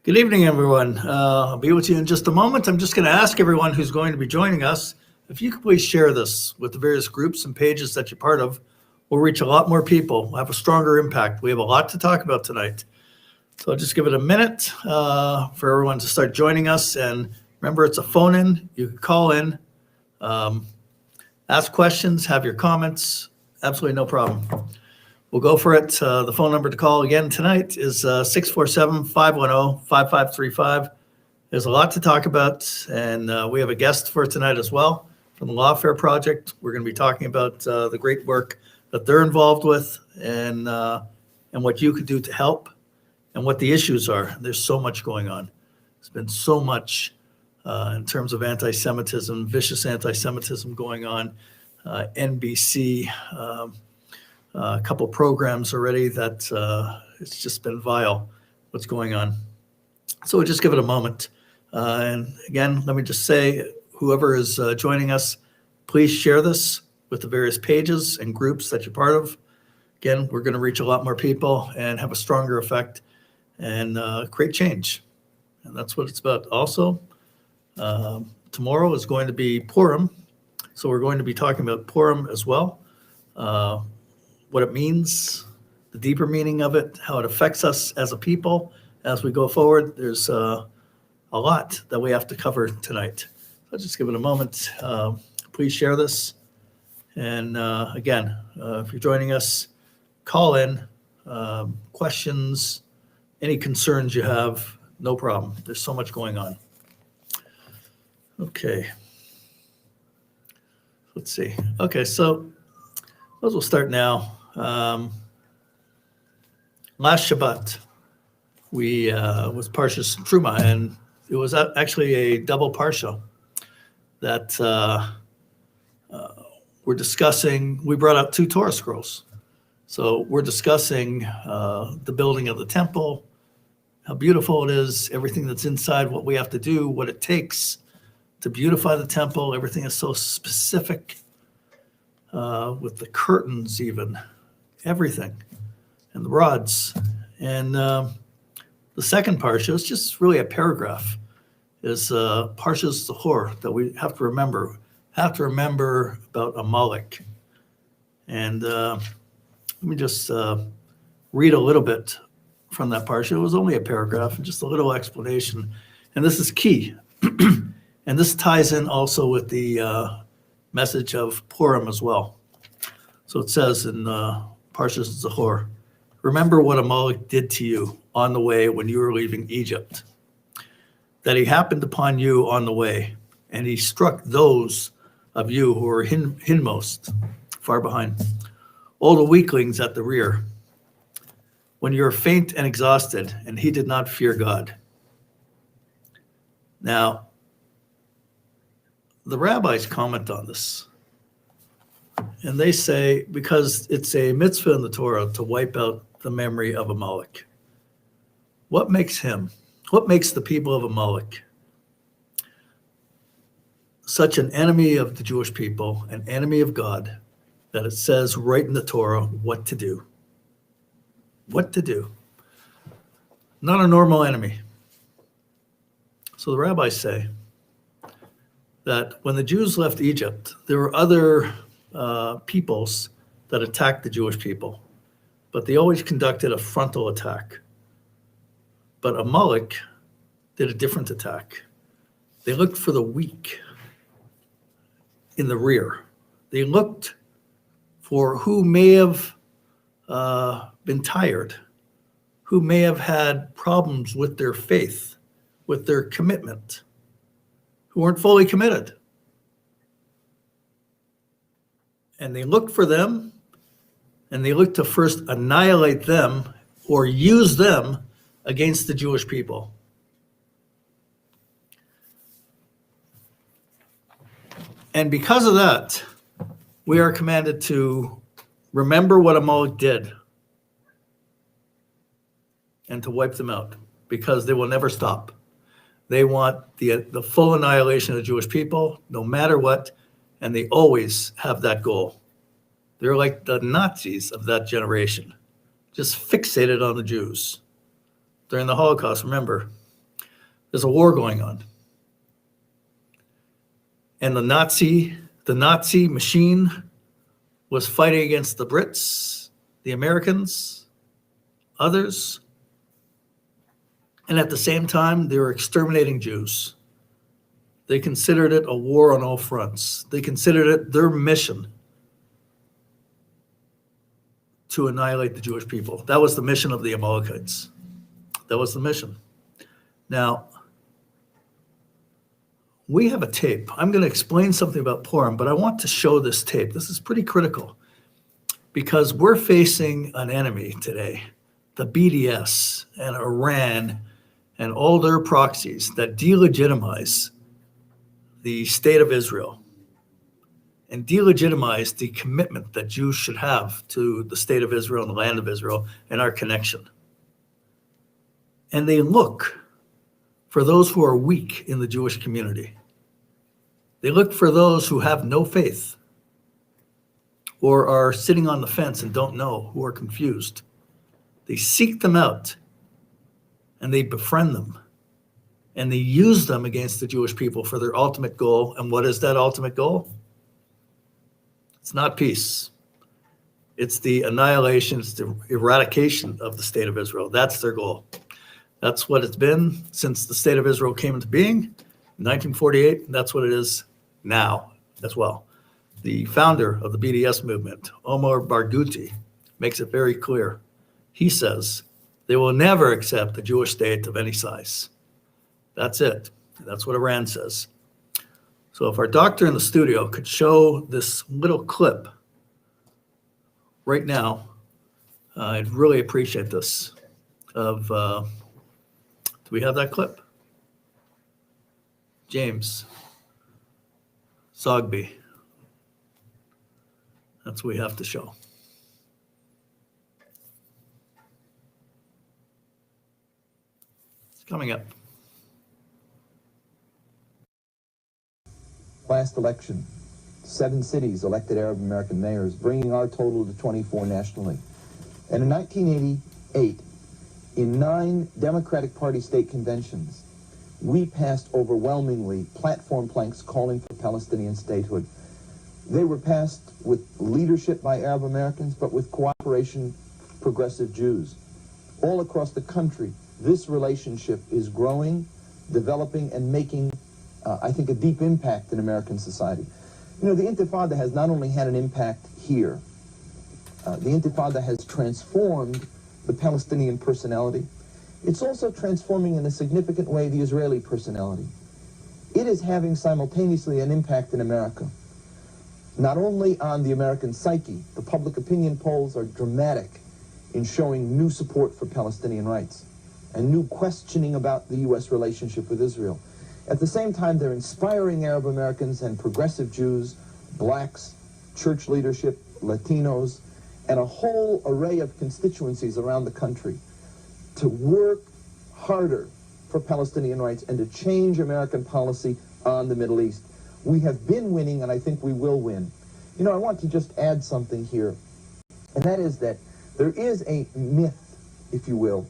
Good evening, everyone. I'll be with you in just a moment. I'm just going to ask everyone who's going to be joining us, if you could please share this with the various groups and pages that you're part of. We'll reach a lot more people. We'll have a stronger impact. We have a lot to talk about tonight. So I'll just give it a minute for everyone to start joining us. And remember, it's a phone-in. You can call in, ask questions, have your comments. Absolutely no problem. We'll go for it. The phone number to call again tonight is 647-510-5535. There's a lot to talk about, and we have a guest for tonight as well from the Lawfare Project. We're going to be talking about the great work that they're involved with and what you could do to help and what the issues are. There's so much going on. There's been so much in terms of anti-Semitism, vicious anti-Semitism going on, NBC, a couple programs already that it's just been vile what's going on. So we'll just give it a moment. And again, let me just say, whoever is joining us, please share this with the various pages and groups that you're part of. Again, we're going to reach a lot more people and have a stronger effect and create change. And that's what it's about. Also, tomorrow is going to be Purim. So we're going to be talking about Purim as well. What it means, the deeper meaning of it, how it affects us as a people as we go forward. There's a lot that we have to cover tonight. I'll just give it a moment. Please share this. And again, if you're joining us, call in, questions, any concerns you have, no problem. There's so much going on. Okay. Let's see. Okay, so we'll start now. Last Shabbat, we was Parshas Truma, and it was actually a double parsha that we're discussing. We brought out 2 Torah scrolls. So we're discussing the building of the temple, how beautiful it is, everything that's inside, what we have to do, what it takes to beautify the temple. Everything is so specific with the curtains even. Everything, and the rods. And the second parsha is just really a paragraph, is Parshas Zachor that we have to remember. Have to remember about Amalek. And let me just read a little bit from that parsha. It was only a paragraph and just a little explanation. And this is key. And this ties in also with the message of Purim as well. So it says in Parshas Zachor, remember what Amalek did to you on the way when you were leaving Egypt, that he happened upon you on the way, and he struck those of you who were hindmost, far behind, all the weaklings at the rear, when you were faint and exhausted, and he did not fear God. Now, the rabbis comment on this. And they say, because it's a mitzvah in the Torah to wipe out the memory of Amalek. What makes him, what makes the people of Amalek such an enemy of the Jewish people, an enemy of God, that it says right in the Torah what to do? What to do? Not a normal enemy. So the rabbis say that when the Jews left Egypt, there were other peoples that attacked the Jewish people, but they always conducted a frontal attack. But Amalek did a different attack. They looked for the weak in the rear. They looked for who may have been tired, who may have had problems with their faith, with their commitment, who weren't fully committed. And they looked for them, and they looked to first annihilate them or use them against the Jewish people. And because of that, we are commanded to remember what Amalek did and to wipe them out, because they will never stop. They want the full annihilation of the Jewish people, no matter what, and they always have that goal. They're like the Nazis of that generation, just fixated on the Jews. During the Holocaust, remember, There's a war going on. And the Nazi machine was fighting against the Brits, the Americans, others. And at the same time, they were exterminating Jews. They considered it a war on all fronts. They considered it their mission to annihilate the Jewish people. That was the mission of the Amalekites. That was the mission. Now, we have a tape. I'm going to explain something about Purim, but I want to show this tape. This is pretty critical because we're facing an enemy today, the BDS and Iran and all their proxies that delegitimize the state of Israel and delegitimize the commitment that Jews should have to the state of Israel and the land of Israel and our connection. And they look for those who are weak in the Jewish community. They look for those who have no faith or are sitting on the fence and don't know, who are confused. They seek them out and they befriend them and they use them against the Jewish people for their ultimate goal. And what is that ultimate goal? It's not peace. It's the annihilation, it's the eradication of the state of Israel. That's their goal. That's what it's been since the state of Israel came into being in 1948. That's what it is now as well. The founder of the BDS movement, Omar Barghouti, makes it very clear. He says they will never accept a Jewish state of any size. That's it. That's what Iran says. So if our doctor in the studio could show this little clip right now, I'd really appreciate this. Do we have that clip? James Zogby. That's what we have to show. It's coming up. Last election, 7 cities elected Arab American mayors, bringing our total to 24 nationally. And in 1988, in 9 Democratic Party state conventions, we passed overwhelmingly platform planks calling for Palestinian statehood. They were passed with leadership by Arab Americans, but with cooperation of progressive Jews. All across the country, this relationship is growing, developing, and making, I think, a deep impact in American society. You know, the Intifada has not only had an impact here, the Intifada has transformed the Palestinian personality. It's also transforming in a significant way the Israeli personality. It is having simultaneously an impact in America, not only on the American psyche. The public opinion polls are dramatic in showing new support for Palestinian rights and new questioning about the U.S. relationship with Israel. At the same time, they're inspiring Arab Americans and progressive Jews, blacks, church leadership, Latinos, and a whole array of constituencies around the country to work harder for Palestinian rights and to change American policy on the Middle East. We have been winning, and I think we will win. You know, I want to just add something here, and that is that there is a myth, if you will,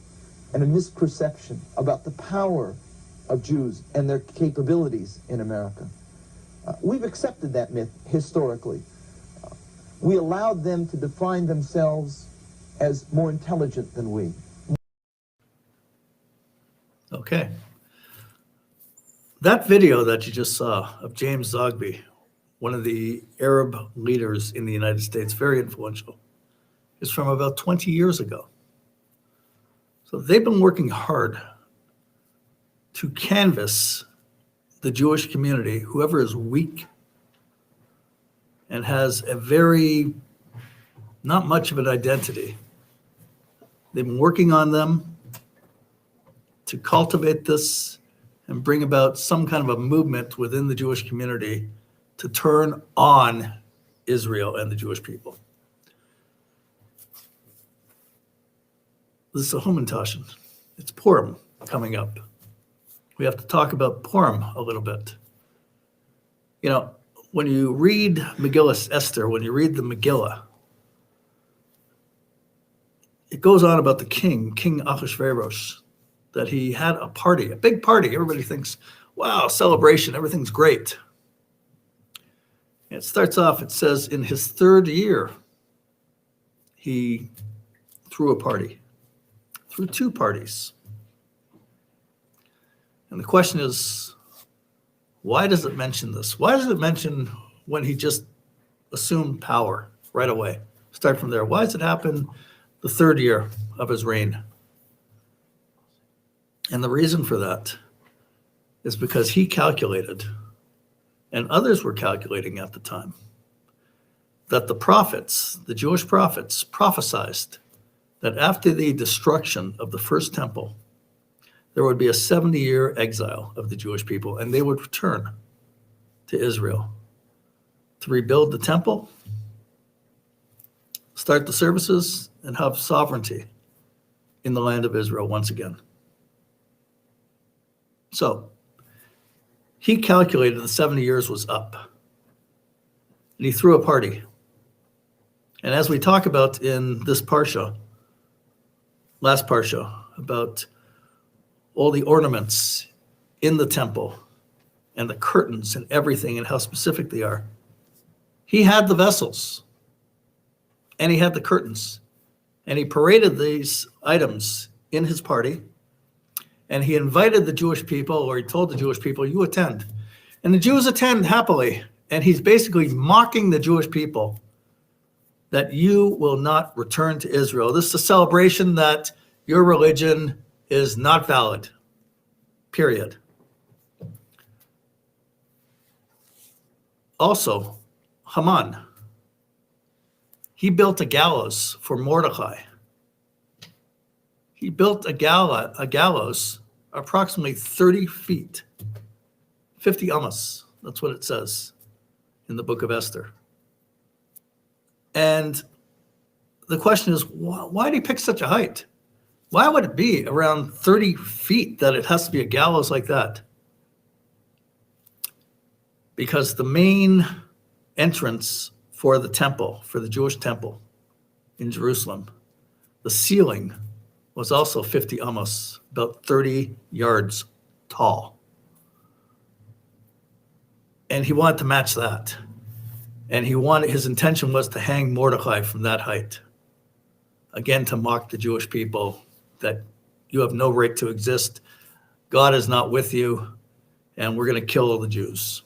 and a misperception about the power of Jews and their capabilities in America. We've accepted that myth historically. We allowed them to define themselves as more intelligent than we. Okay. That video that you just saw of James Zogby, one of the Arab leaders in the United States, very influential, is from about 20 years ago. So they've been working hard to canvass the Jewish community, whoever is weak and has a very, not much of an identity. They've been working on them to cultivate this and bring about some kind of a movement within the Jewish community to turn on Israel and the Jewish people. This is a Humantaschen. It's Purim coming up. We have to talk about Purim a little bit. You know, when you read Megillah Esther, when you read the Megillah, it goes on about the king, King Ahasuerus, that he had a party, a big party. Everybody thinks, wow, celebration, everything's great. And it starts off, it says, in his third year, he threw a party, threw two parties. And the question is, why does it mention this? Why does it mention when he just assumed power right away? Start from there. Why does it happen the third year of his reign? And the reason for that is because he calculated, and others were calculating at the time, that the prophets, the Jewish prophets, prophesied that after the destruction of the first temple, there would be a 70-year exile of the Jewish people, and they would return to Israel to rebuild the temple, start the services, and have sovereignty in the land of Israel once again. So he calculated the 70 years was up, and he threw a party. And as we talk about in this parsha, last parsha, about all the ornaments in the temple and the curtains and everything and how specific they are, he had the vessels and he had the curtains, and he paraded these items in his party, and he invited the Jewish people, or he told the Jewish people, you attend. And the Jews attend happily, and he's basically mocking the Jewish people that you will not return to Israel. This is a celebration that your religion is not valid, period. Also, Haman, he built a gallows for Mordecai. He built a gallows approximately 30 feet, 50 amos. That's what it says in the book of Esther. And the question is, why did he pick such a height? Why would it be around 30 feet that it has to be a gallows like that? Because the main entrance for the temple, for the Jewish temple in Jerusalem, the ceiling was also 50 amos, about 30 yards tall. And he wanted to match that. And his intention was to hang Mordecai from that height. Again, to mock the Jewish people that you have no right to exist. God is not with you, and we're going to kill all the Jews.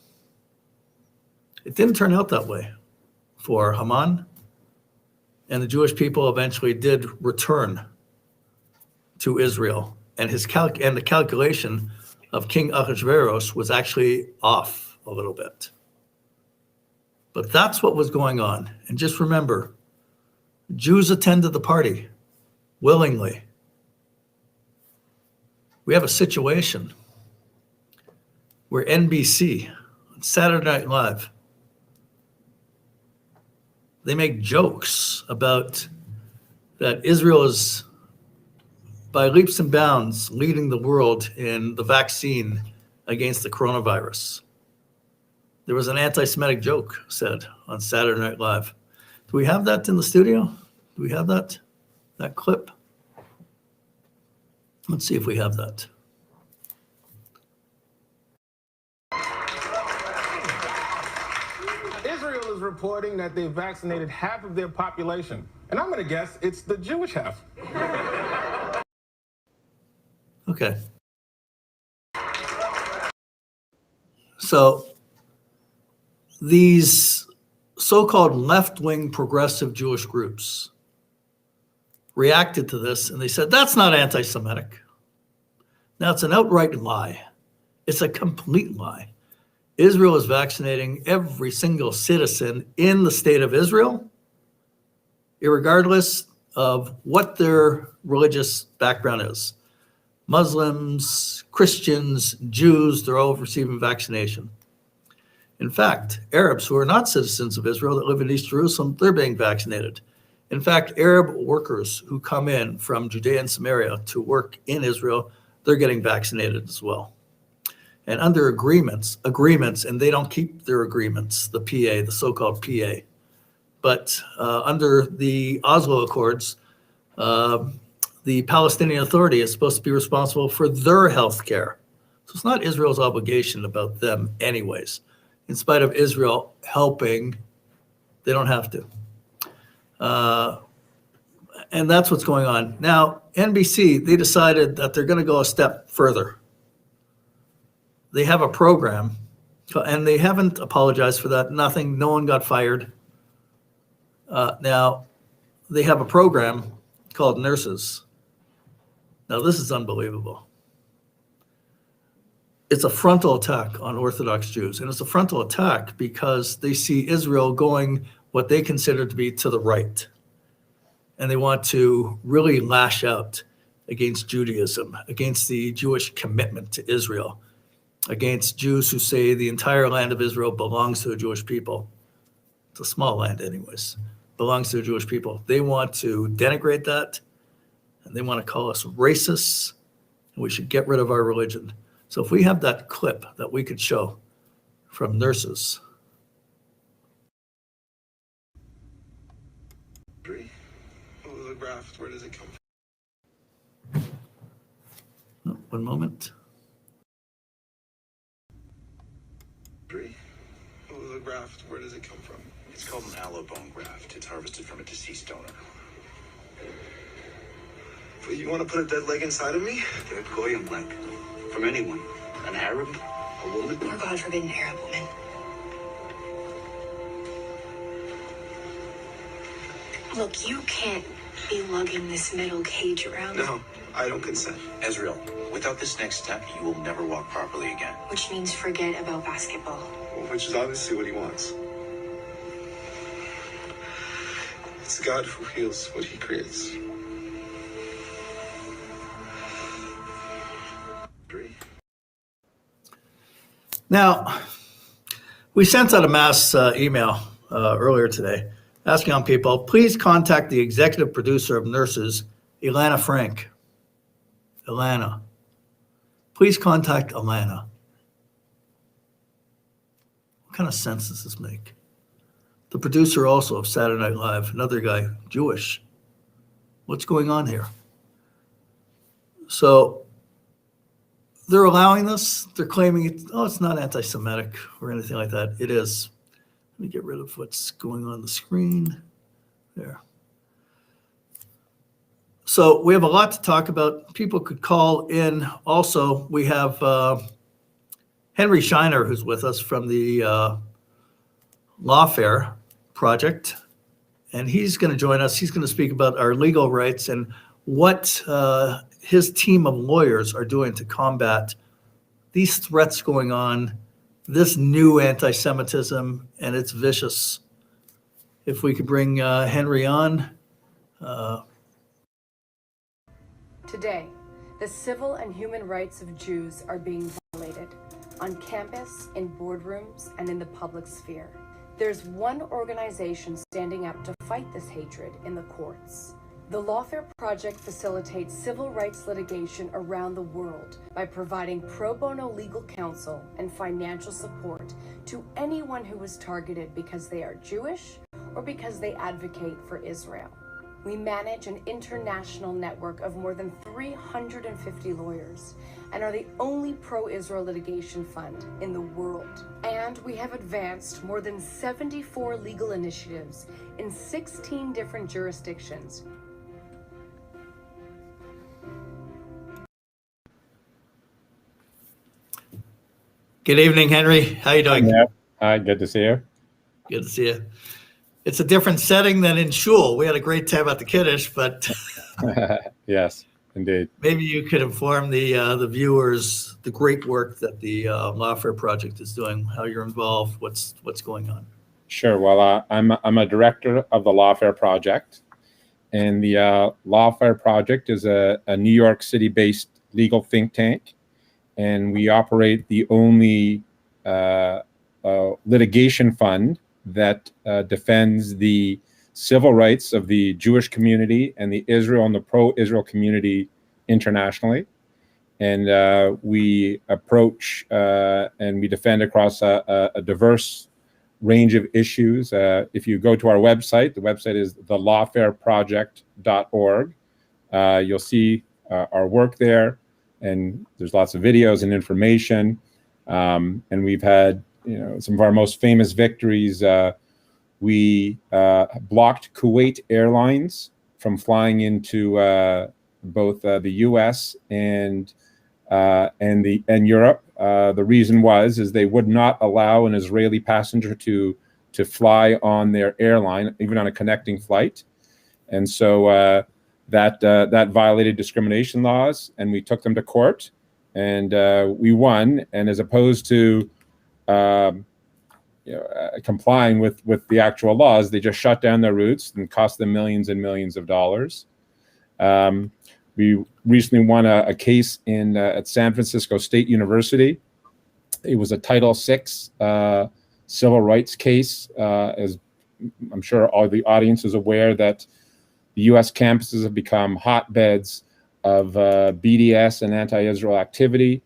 It didn't turn out that way for Haman, and the Jewish people eventually did return to Israel, and the calculation of King Ahasuerus was actually off a little bit. But that's what was going on. And just remember, Jews attended the party willingly. We have a situation where NBC, on Saturday Night Live, they make jokes about that Israel is, by leaps and bounds, leading the world in the vaccine against the coronavirus. There was an anti-Semitic joke said on Saturday Night Live. Do we have that in the studio? Do we have that clip? Let's see if we have that. Israel is reporting that they've vaccinated half of their population. And I'm going to guess it's the Jewish half. Okay. So these so-called left-wing progressive Jewish groups reacted to this, and they said, that's not anti-Semitic. Now, it's an outright lie. It's a complete lie. Israel is vaccinating every single citizen in the state of Israel, irregardless of what their religious background is. Muslims, Christians, Jews, they're all receiving vaccination. In fact, Arabs who are not citizens of Israel that live in East Jerusalem, they're being vaccinated. In fact, Arab workers who come in from Judea and Samaria to work in Israel, they're getting vaccinated as well. And under agreements, and they don't keep their agreements, the PA, the so-called PA. But under the Oslo Accords, the Palestinian Authority is supposed to be responsible for their health care. So it's not Israel's obligation about them anyways. In spite of Israel helping, they don't have to. And that's what's going on. Now, NBC, they decided that they're going to go a step further. They have a program, and they haven't apologized for that. Nothing, no one got fired. Now, they have a program called Nurses. Now, this is unbelievable. It's a frontal attack on Orthodox Jews, and it's a frontal attack because they see Israel going what they consider to be to the right. And they want to really lash out against Judaism, against the Jewish commitment to Israel, against Jews who say the entire land of Israel belongs to the Jewish people. It's a small land anyways, belongs to the Jewish people. They want to denigrate that, and they want to call us racists, and we should get rid of our religion. So if we have that clip that we could show from Nurses. Graph, where does it come from? Oh, one moment. The graft, where does it come from? It's called an aloe bone graft. It's harvested from a deceased donor. But you want to put a dead leg inside of me? They're a goyim leg. From anyone. An Arab, a woman. Or God forbid, an Arab woman. Look, you can't be lugging this metal cage around. No, I don't consent. Ezreal, without this next step, you will never walk properly again. Which means forget about basketball. Well, which is obviously what he wants. It's God who heals what he creates. Now, we sent out a mass email earlier today asking on people, please contact the executive producer of Nurses, Ilana Frank. Ilana. Please contact Ilana. What kind of sense does this make? The producer also of Saturday Night Live, another guy, Jewish. What's going on here? So they're allowing this. They're claiming it's not anti-Semitic or anything like that. It is. Let me get rid of what's going on the screen. There. So we have a lot to talk about. People could call in. Also, we have Henry Shiner, who's with us from the Lawfare Project, and he's going to join us. He's going to speak about our legal rights and what his team of lawyers are doing to combat these threats going on, this new anti-Semitism, and it's vicious. If we could bring Henry on. Today, the civil and human rights of Jews are being violated on campus, in boardrooms, and in the public sphere. There's one organization standing up to fight this hatred in the courts. The Lawfare Project facilitates civil rights litigation around the world by providing pro bono legal counsel and financial support to anyone who is targeted because they are Jewish or because they advocate for Israel. We manage an international network of more than 350 lawyers and are the only pro-Israel litigation fund in the world. And we have advanced more than 74 legal initiatives in 16 different jurisdictions. Good evening, Henry. How you doing? Yeah. Hi, good to see you. Good to see you. It's a different setting than in shul. We had a great time at the Kiddush, but Yes, indeed. maybe you could inform the viewers the great work that the Lawfare Project is doing, how you're involved, what's going on. Sure. Well, I'm a director of the Lawfare Project, and the Lawfare Project is a New York City-based legal think tank, and we operate the only litigation fund that defends the civil rights of the Jewish community and the Israel and the pro-Israel community internationally. And we approach and we defend across a diverse range of issues. If you go to our website, the website is thelawfareproject.org. you'll see our work there, and there's lots of videos and information. And we've had, some of our most famous victories. We blocked Kuwait Airlines from flying into both the U.S. and Europe. The reason is they would not allow an Israeli passenger to fly on their airline, even on a connecting flight, and so that violated discrimination laws, and we took them to court, and we won. And as opposed to complying with the actual laws, they just shut down their routes and cost them millions and millions of dollars. We recently won a case at San Francisco State University. It was a Title VI civil rights case. As I'm sure all the audience is aware, that the U.S. campuses have become hotbeds of BDS and anti-Israel activity,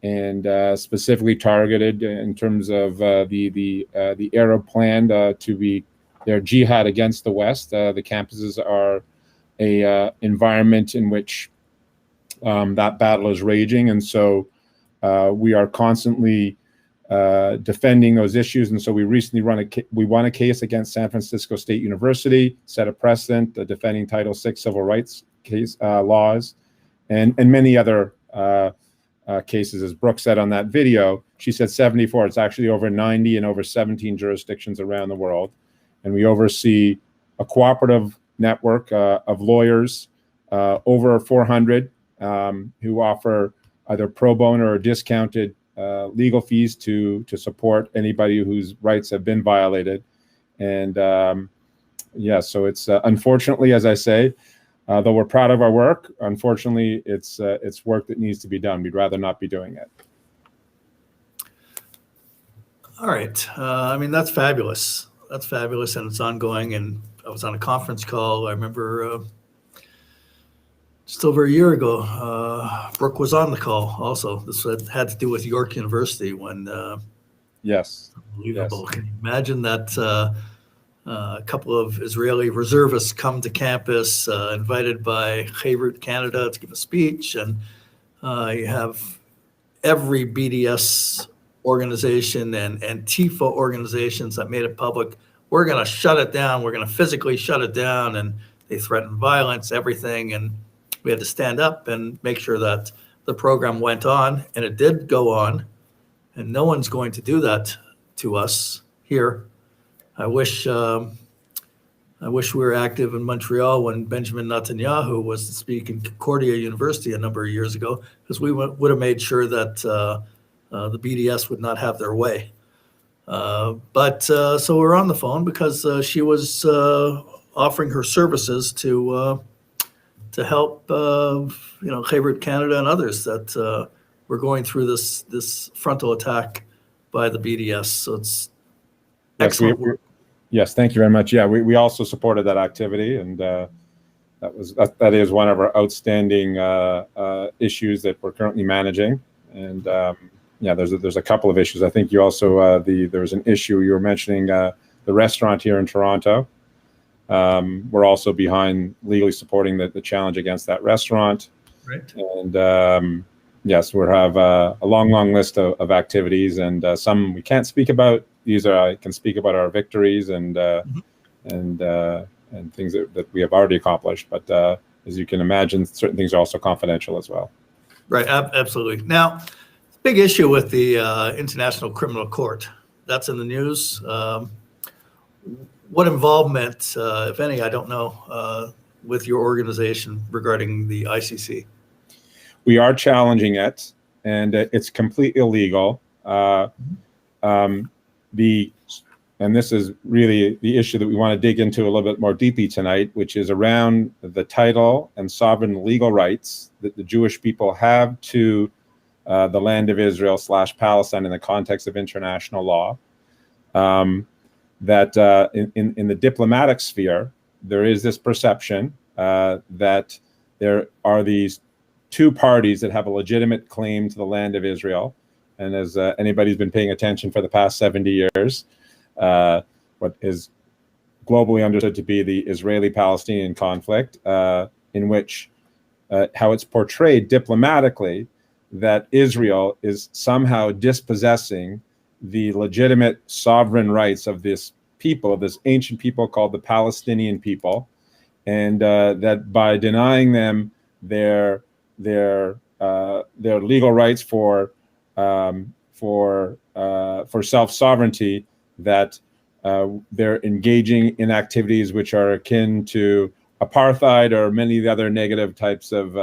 and specifically targeted in terms of the Arab plan to be their jihad against the West. The campuses are a environment in which that battle is raging, and so we are constantly defending those issues. And so we recently won a case against San Francisco State University, set a precedent defending Title VI civil rights laws, and many other cases. As Brooke said on that video, she said 74. It's actually over 90 in over 17 jurisdictions around the world. And we oversee a cooperative network of lawyers, over 400, who offer either pro bono or discounted legal fees to support anybody whose rights have been violated. And so it's unfortunately, as I say, though we're proud of our work, unfortunately, it's work that needs to be done. We'd rather not be doing it. All right. That's fabulous. That's fabulous, and it's ongoing. And I was on a conference call. I remember just over a year ago, Brooke was on the call also. This had to do with York University when yes. Unbelievable. Yes. Can you imagine that a couple of Israeli reservists come to campus, invited by Beirut, Canada, to give a speech, and you have every BDS organization and Antifa organizations that made it public. We're going to shut it down. We're going to physically shut it down, and they threatened violence, everything, and we had to stand up and make sure that the program went on, and it did go on, and no one's going to do that to us here. I wish we were active in Montreal when Benjamin Netanyahu was to speak in Concordia University a number of years ago, because we would have made sure that the BDS would not have their way. But so we're on the phone because she was offering her services to help Beirut, Canada, and others that were going through this frontal attack by the BDS. So it's excellent work. Yes, thank you very much. Yeah, we also supported that activity, and that is one of our outstanding issues that we're currently managing. And there's a couple of issues. I think you also there was an issue you were mentioning, the restaurant here in Toronto. We're also behind legally supporting the challenge against that restaurant. Right. And yes, we have a long list of activities, and some we can't speak about. I can speak about our victories and things that we have already accomplished. But as you can imagine, certain things are also confidential as well. Right, absolutely. Now, big issue with the International Criminal Court. That's in the news. What involvement, if any, I don't know, with your organization regarding the ICC? We are challenging it, and it's completely illegal. And this is really the issue that we want to dig into a little bit more deeply tonight, which is around the title and sovereign legal rights that the Jewish people have to the land of Israel / Palestine in the context of international law. That in the diplomatic sphere, there is this perception that there are these two parties that have a legitimate claim to the land of Israel. And as anybody's been paying attention for the past 70 years, what is globally understood to be the Israeli-Palestinian conflict, in which how it's portrayed diplomatically, that Israel is somehow dispossessing the legitimate sovereign rights of this people, of this ancient people called the Palestinian people, and that by denying them their legal rights for self-sovereignty, that they're engaging in activities which are akin to apartheid or many of the other negative types of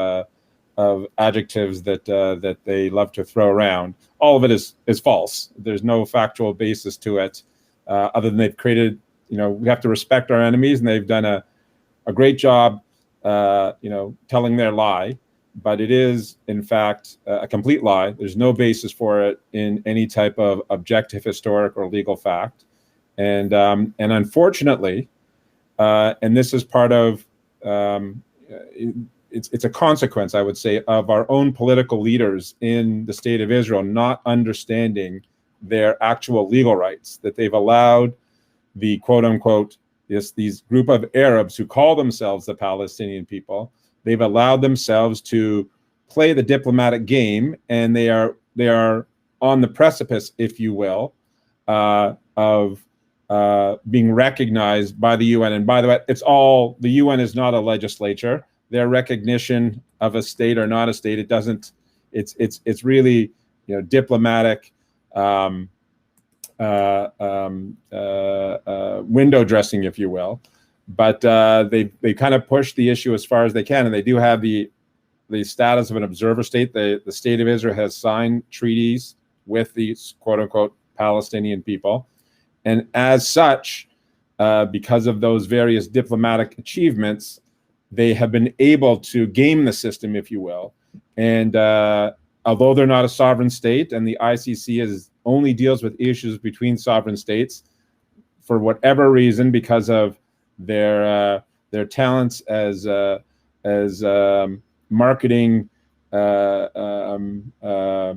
adjectives that they love to throw around. All of it is false. There's no factual basis to it, other than they've created. We have to respect our enemies, and they've done a great job, telling their lie. But it is, in fact, a complete lie. There's no basis for it in any type of objective, historic, or legal fact. And unfortunately, and this is part of, it's a consequence, I would say, of our own political leaders in the state of Israel not understanding their actual legal rights, that they've allowed the quote unquote, these group of Arabs who call themselves the Palestinian people, they've allowed themselves to play the diplomatic game, and they are on the precipice, if you will, of being recognized by the UN. And by the way, the UN is not a legislature. Their recognition of a state or not a state, it's really, diplomatic window dressing, if you will. But they kind of push the issue as far as they can, and they do have the status of an observer state. The state of Israel has signed treaties with these quote unquote Palestinian people, and as such, because of those various diplomatic achievements, they have been able to game the system, if you will. And although they're not a sovereign state, and the ICC only deals with issues between sovereign states, for whatever reason, because of their talents as marketing, I'm not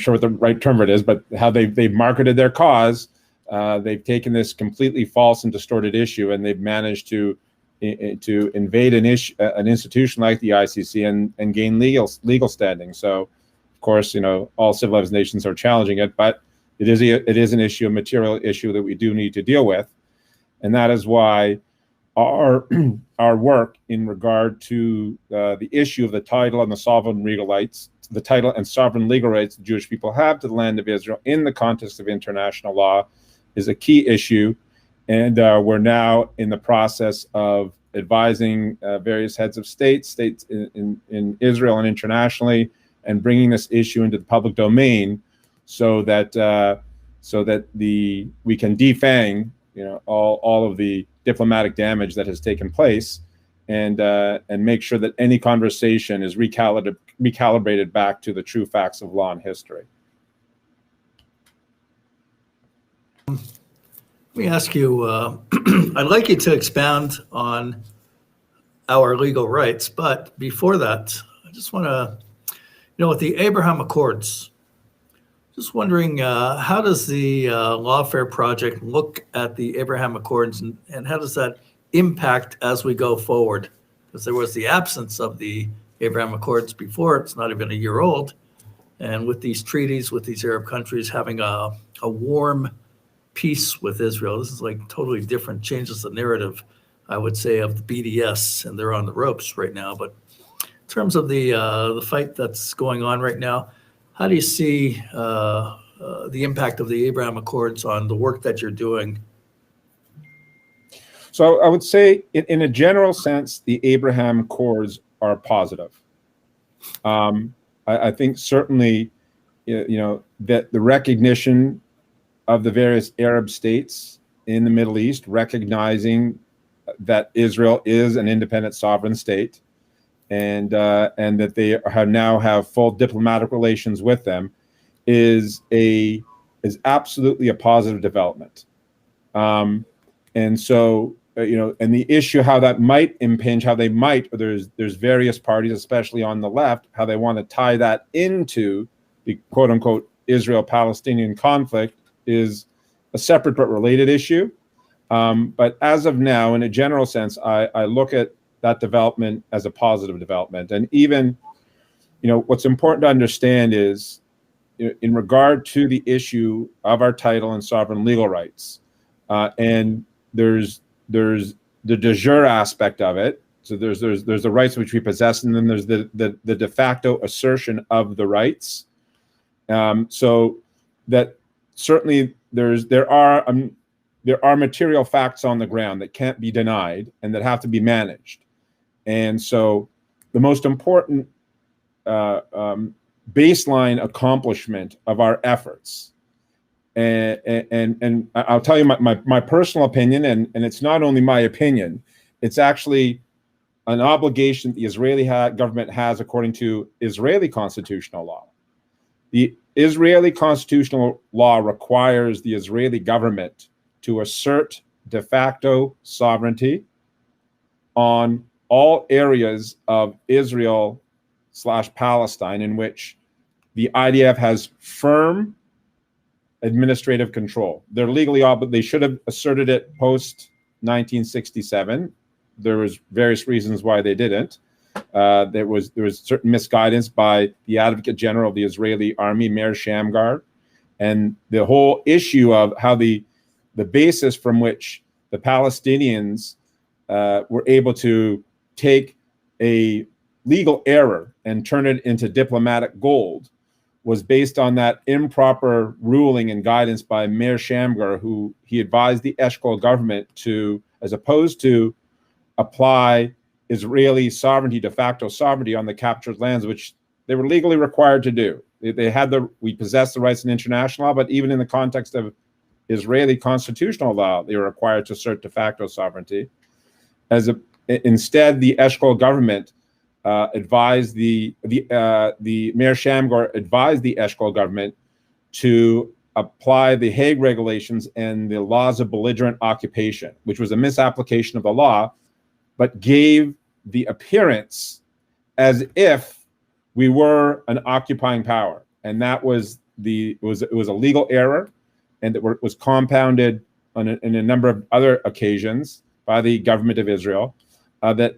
sure what the right term for it is, but how they've marketed their cause. They've taken this completely false and distorted issue, and they've managed to invade an institution like the ICC and gain legal standing. So, of course, all civilized nations are challenging it, but it is an issue, a material issue that we do need to deal with, and that is why our work in regard to the issue of the title and the sovereign legal rights, the title and sovereign legal rights the Jewish people have to the land of Israel in the context of international law is a key issue. And we're now in the process of advising various heads of states in Israel and internationally, and bringing this issue into the public domain, so that we can defang all of the diplomatic damage that has taken place, and make sure that any conversation is recalibrated back to the true facts of law and history. Let me ask you, I'd like you to expound on our legal rights, but before that, I just want to, with the Abraham Accords, just wondering, how does the Lawfare Project look at the Abraham Accords, and how does that impact as we go forward? Because there was the absence of the Abraham Accords before. It's not even a year old. And with these treaties, with these Arab countries having a warm peace with Israel, this is like totally different, changes the narrative, I would say, of the BDS, and they're on the ropes right now. But in terms of the fight that's going on right now, how do you see the impact of the Abraham Accords on the work that you're doing? So I would say, in a general sense, the Abraham Accords are positive. I think certainly, that the recognition of the various Arab states in the Middle East, recognizing that Israel is an independent sovereign state, and that they now have full diplomatic relations with them, is absolutely a positive development. And so, and the issue, how that might impinge, there's various parties, especially on the left, how they want to tie that into the quote unquote Israel-Palestinian conflict, is a separate but related issue. But as of now, in a general sense, I look at that development as a positive development. And even, what's important to understand is, in regard to the issue of our title and sovereign legal rights, and there's the de jure aspect of it. So there's the rights which we possess, and then there's the de facto assertion of the rights. So that certainly there are material facts on the ground that can't be denied and that have to be managed. And so the most important baseline accomplishment of our efforts, and I'll tell you my personal opinion, and it's not only my opinion, it's actually an obligation the Israeli government has according to Israeli constitutional law. The Israeli constitutional law requires the Israeli government to assert de facto sovereignty on all areas of Israel/Palestine in which the IDF has firm administrative control. They're legally obligated. They should have asserted it post 1967. There was various reasons why they didn't. There was certain misguidance by the Advocate General of the Israeli Army, Meir Shamgar, and the whole issue of how the basis from which the Palestinians were able to take a legal error and turn it into diplomatic gold was based on that improper ruling and guidance by Meir Shamgar, who he advised the Eshkol government to, as opposed to apply Israeli sovereignty, de facto sovereignty on the captured lands, which they were legally required to do. We possess the rights in international law, but even in the context of Israeli constitutional law, they were required to assert de facto sovereignty. Instead, the Eshkol government advised the Meir Shamgar advised the Eshkol government to apply the Hague regulations and the laws of belligerent occupation, which was a misapplication of the law, but gave the appearance as if we were an occupying power, and that was it was a legal error, and it was compounded in a number of other occasions by the government of Israel that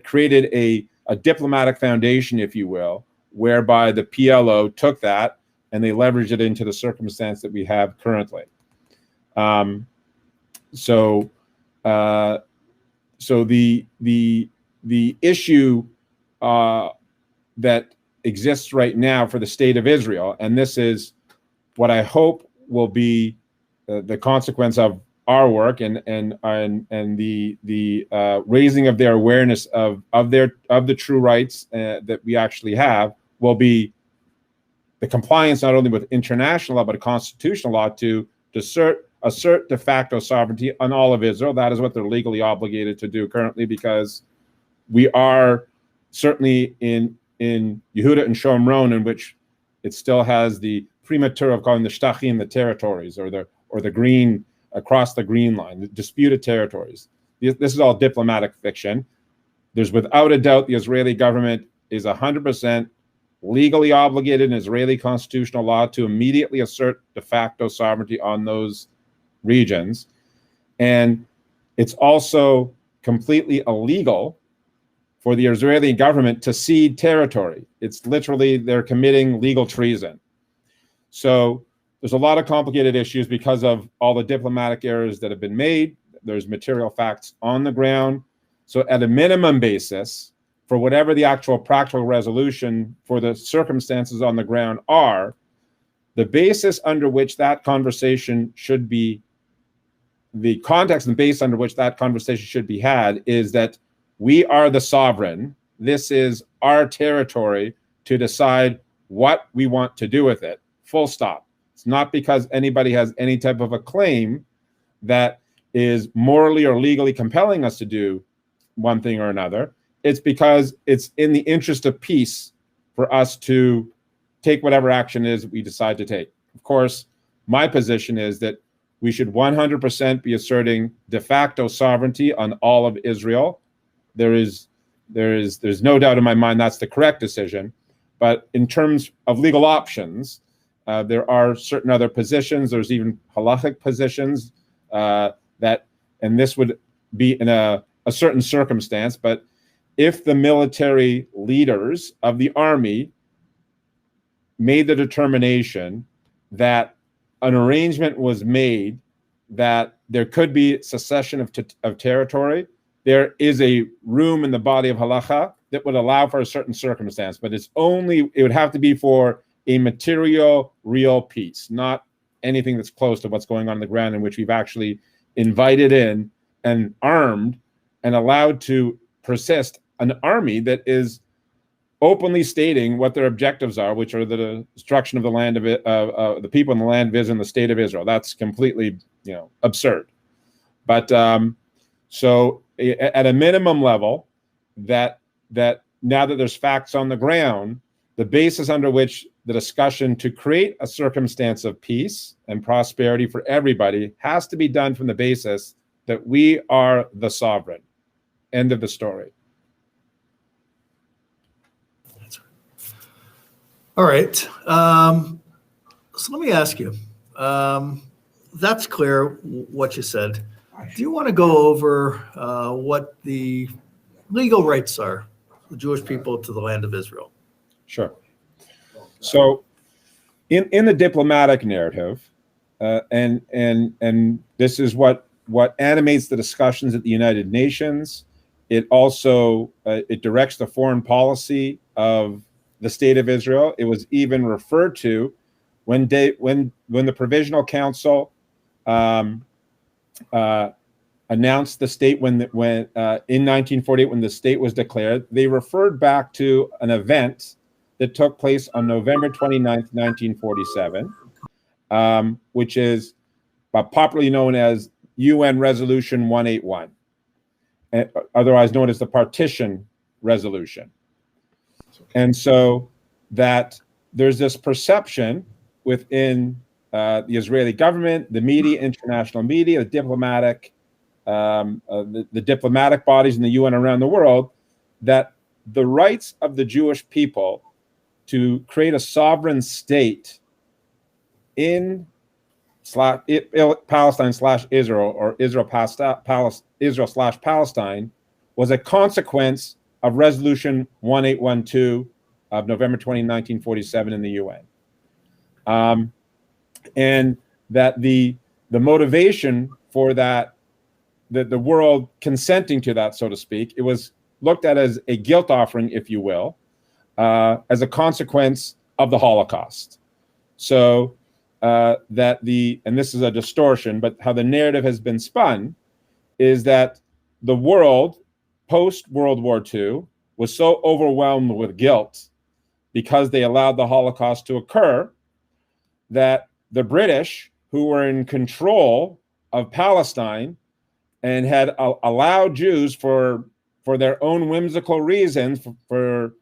created a diplomatic foundation, if you will, whereby the PLO took that and they leveraged it into the circumstance that we have currently. So the issue that exists right now for the state of Israel, and this is what I hope will be the consequence of our work and the raising of their awareness of the true rights that we actually have, will be the compliance not only with international law but constitutional law to assert de facto sovereignty on all of Israel. That is what they're legally obligated to do currently, because we are certainly in Yehuda and Shomron, in which it still has the premature of calling the shtachim, the territories, or the green, across the green line, the disputed territories. This is all diplomatic fiction. There's without a doubt the Israeli government is 100% legally obligated in Israeli constitutional law to immediately assert de facto sovereignty on those regions. And it's also completely illegal for the Israeli government to cede territory. It's literally, they're committing legal treason. So there's a lot of complicated issues because of all the diplomatic errors that have been made. There's material facts on the ground. So at a minimum basis, for whatever the actual practical resolution for the circumstances on the ground are, the basis under which that conversation should be, the context and base under which that conversation should be had is that we are the sovereign. This is our territory to decide what we want to do with it, full stop. It's not because anybody has any type of a claim that is morally or legally compelling us to do one thing or another. It's because it's in the interest of peace for us to take whatever action is we decide to take. Of course, my position is that we should 100% be asserting de facto sovereignty on all of Israel. There's no doubt in my mind that's the correct decision. But in terms of legal options, there are certain other positions. There's even halachic positions and this would be in a certain circumstance, but if the military leaders of the army made the determination that an arrangement was made that there could be secession of territory, there is a room in the body of halacha that would allow for a certain circumstance, but it would have to be for a material, real peace, not anything that's close to what's going on the ground, in which we've actually invited in and armed and allowed to persist an army that is openly stating what their objectives are, which are the destruction of the land of the people in the land of Israel and the state of Israel. That's completely, absurd. But so at a minimum level, that now that there's facts on the ground, the basis under which the discussion to create a circumstance of peace and prosperity for everybody has to be done from the basis that we are the sovereign. End of the story. All right. So let me ask you, that's clear what you said. Do you want to go over what the legal rights are, the Jewish people to the land of Israel? Sure. So in the diplomatic narrative, and this is what animates the discussions at the United Nations. It also it directs the foreign policy of the state of Israel. It was even referred to when the Provisional Council announced the state when in 1948 when the state was declared. They referred back to an event that took place on November 29th, 1947, which is popularly known as UN Resolution 181, otherwise known as the Partition Resolution. And so that there's this perception within the Israeli government, the media, international media, the diplomatic bodies in the UN around the world, that the rights of the Jewish people to create a sovereign state in Palestine/Israel, or Israel/Palestine, was a consequence of Resolution 1812 of November 20, 1947 in the UN. And that the motivation for that, the world consenting to that, so to speak, it was looked at as a guilt offering, if you will, as a consequence of the Holocaust. So and this is a distortion, but how the narrative has been spun is that the world post-World War II was so overwhelmed with guilt because they allowed the Holocaust to occur that the British, who were in control of Palestine and had allowed Jews for their own whimsical reasons for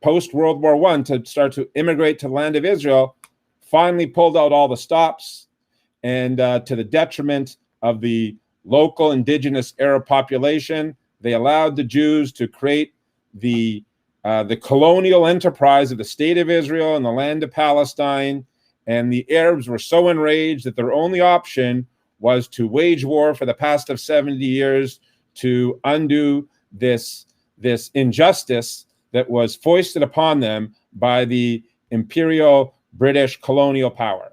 post-World War I to start to immigrate to the land of Israel, finally pulled out all the stops, and to the detriment of the local indigenous Arab population, they allowed the Jews to create the colonial enterprise of the state of Israel and the land of Palestine. And the Arabs were so enraged that their only option was to wage war for the past of 70 years to undo this injustice that was foisted upon them by the imperial British colonial power.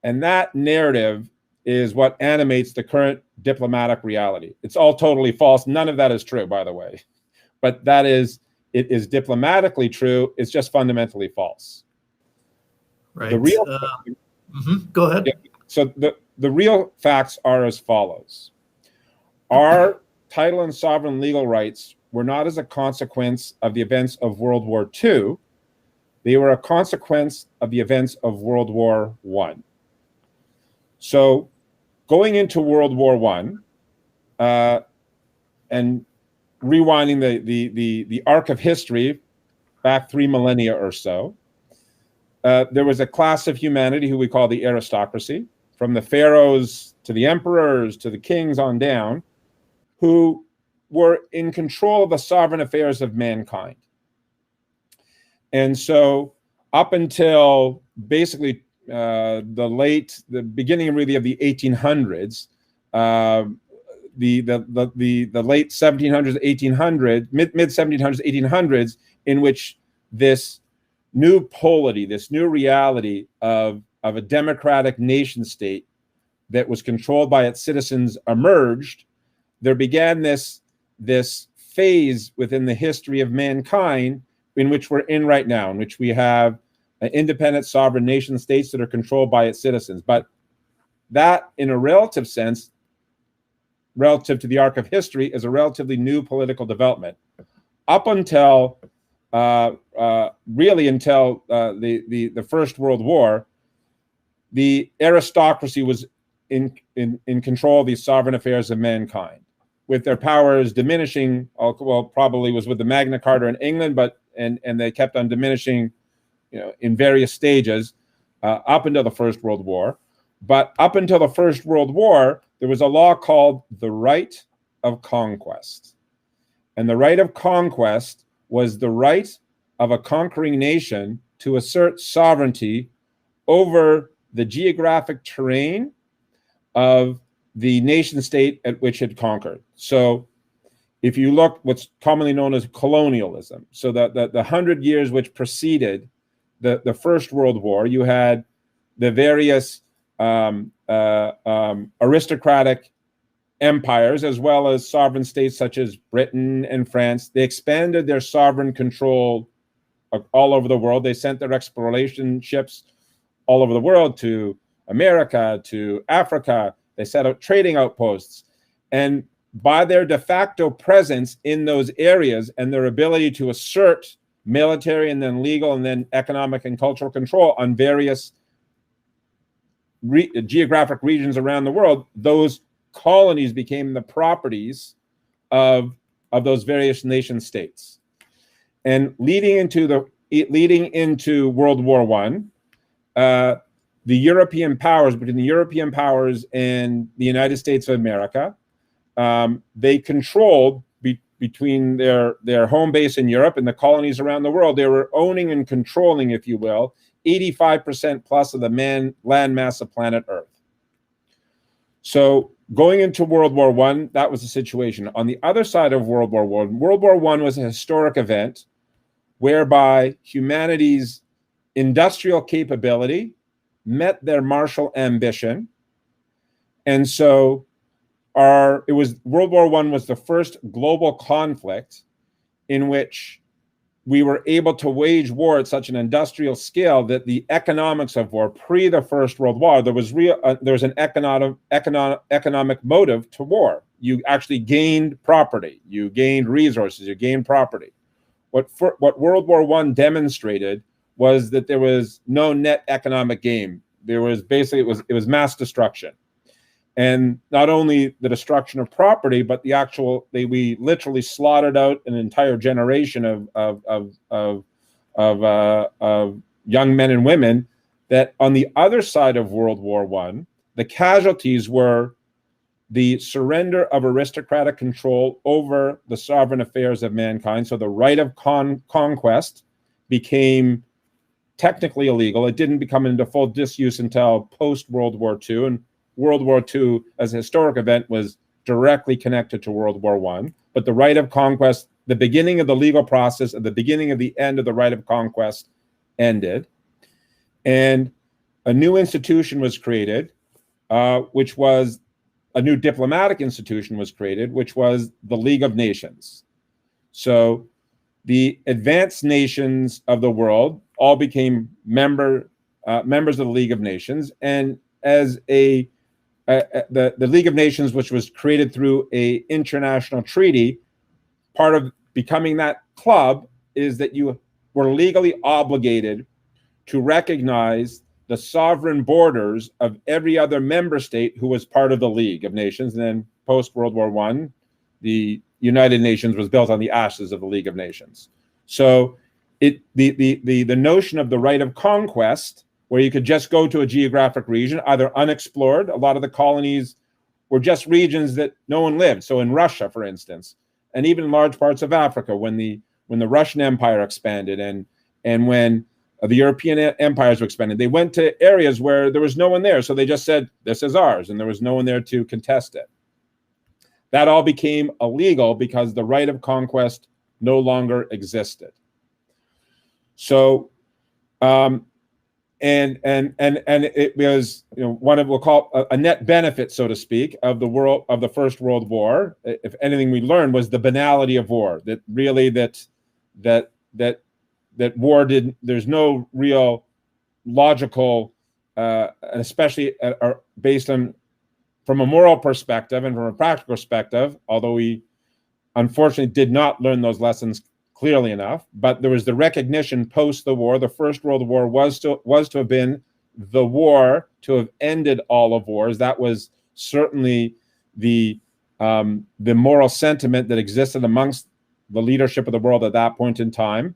And that narrative is what animates the current diplomatic reality. It's all totally false. None of that is true, by the way. But it is diplomatically true. It's just fundamentally false. Right. The real Go ahead. So the real facts are as follows. Our title and sovereign legal rights were not as a consequence of the events of World War II. They were a consequence of the events of World War I. So going into World War I, and rewinding the arc of history back 3 millennia or so, there was a class of humanity who we call the aristocracy, from the pharaohs to the emperors to the kings on down, who were in control of the sovereign affairs of mankind. And so up until basically the beginning really of the 1800s, late 1700s, 1800s, mid 1700s, 1800s, in which this new polity, this new reality of a democratic nation state that was controlled by its citizens emerged, there began this phase within the history of mankind in which we're in right now, in which we have independent sovereign nation states that are controlled by its citizens. But that, in a relative sense, relative to the arc of history, is a relatively new political development. Up until really until the First World War, the aristocracy was in control of these sovereign affairs of mankind, with their powers diminishing. Well, probably was with the Magna Carta in England, but and they kept on diminishing, in various stages up until the First World War. But up until the First World War, there was a law called the right of conquest, and the right of conquest was the right of a conquering nation to assert sovereignty over the geographic terrain of the nation state at which it conquered. So if you look what's commonly known as colonialism, so the 100 years which preceded the First World War, you had the various aristocratic empires, as well as sovereign states such as Britain and France. They expanded their sovereign control all over the world. They sent their exploration ships all over the world, to America, to Africa. They set out trading outposts. And by their de facto presence in those areas and their ability to assert military and then legal and then economic and cultural control on various geographic regions around the world, those colonies became the properties of those various nation states. And leading into World War I, the European powers, between the European powers and the United States of America, they controlled between their home base in Europe and the colonies around the world. They were owning and controlling, if you will, 85% plus of the land mass of planet Earth. So going into World War I, that was the situation. On the other side of World War I, World War I was a historic event whereby humanity's industrial capability met their martial ambition. And so World War I was the first global conflict in which we were able to wage war at such an industrial scale that the economics of war, pre the First World War, there was an economic motive to war. You actually gained property, you gained resources, you gained property. What World War I demonstrated was that there was no net economic gain. There was basically it was mass destruction, and not only the destruction of property, but we literally slaughtered out an entire generation of young men and women. That on the other side of World War I, the casualties were the surrender of aristocratic control over the sovereign affairs of mankind. So the right of conquest became technically illegal. It didn't become into full disuse until post-World War II. And World War II, as a historic event, was directly connected to World War I. But the right of conquest, the beginning of the legal process, at the beginning of the end of the right of conquest ended. And a new institution was created, which was a new diplomatic institution was created, which was the League of Nations. So the advanced nations of the world all became members of the League of Nations. And as the League of Nations, which was created through an international treaty, part of becoming that club is that you were legally obligated to recognize the sovereign borders of every other member state who was part of the League of Nations. And then post-World War I, the United Nations was built on the ashes of the League of Nations. So the notion of the right of conquest, where you could just go to a geographic region, either unexplored, a lot of the colonies were just regions that no one lived. So in Russia, for instance, and even large parts of Africa, when the Russian Empire expanded and when the European empires were expanded, they went to areas where there was no one there. So they just said, this is ours. And there was no one there to contest it. that all became illegal because the right of conquest no longer existed. So, and it was, one of, we'll call a net benefit, so to speak, of the First World War. If anything we learned was the banality of war. That really that war didn't. There's no real logical, and especially based on from a moral perspective and from a practical perspective. Although we unfortunately did not learn those lessons clearly enough, but there was the recognition post the war. The First World War was to have been the war to have ended all of wars. That was certainly the moral sentiment that existed amongst the leadership of the world at that point in time.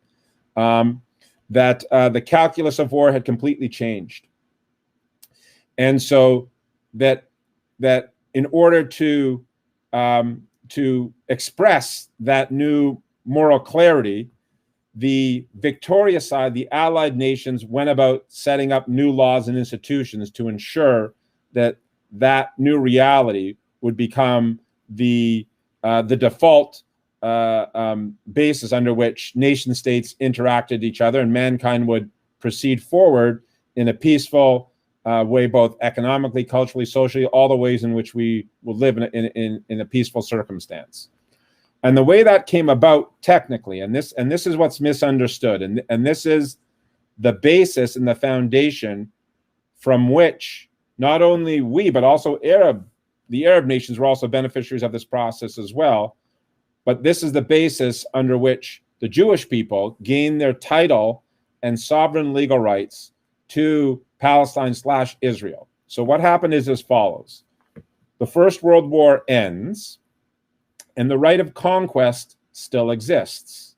That the calculus of war had completely changed, and so that in order to express that new moral clarity, the victorious side, the Allied nations, went about setting up new laws and institutions to ensure that that new reality would become the default basis under which nation states interacted each other, and mankind would proceed forward in a peaceful way, both economically, culturally, socially, all the ways in which we will live in a peaceful circumstance. And the way that came about technically, and this is what's misunderstood, and this is the basis and the foundation from which not only we, but also the Arab nations were also beneficiaries of this process as well. But this is the basis under which the Jewish people gained their title and sovereign legal rights to Palestine/Israel. So what happened is as follows. The First World War ends, and the right of conquest still exists.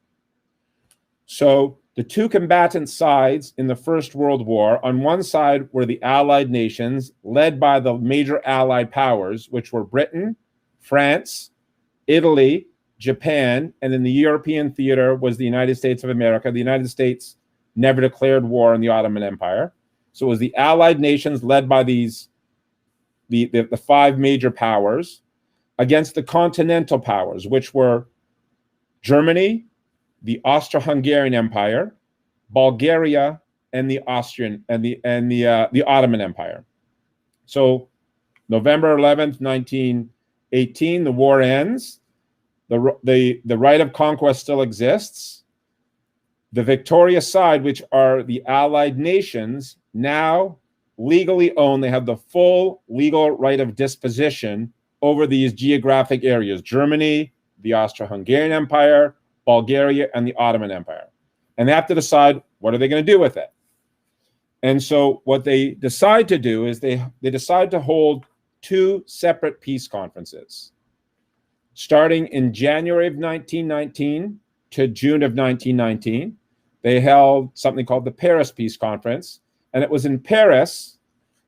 So the two combatant sides in the First World War, on one side were the Allied nations, led by the major Allied powers, which were Britain, France, Italy, Japan, and in the European theater was the United States of America. The United States never declared war on the Ottoman Empire. So it was the Allied nations led by the five major powers, against the continental powers, which were Germany, the Austro-Hungarian Empire, Bulgaria, and the Austrian and the Ottoman Empire. So November 11th, 1918, the war ends. The right of conquest still exists. The victorious side, which are the Allied nations, now legally own, they have the full legal right of disposition over these geographic areas: Germany, the Austro-Hungarian Empire, Bulgaria, and the Ottoman Empire. And they have to decide, what are they going to do with it? And so what they decide to do is they decide to hold two separate peace conferences. Starting in January of 1919 to June of 1919, they held something called the Paris Peace Conference. And it was in Paris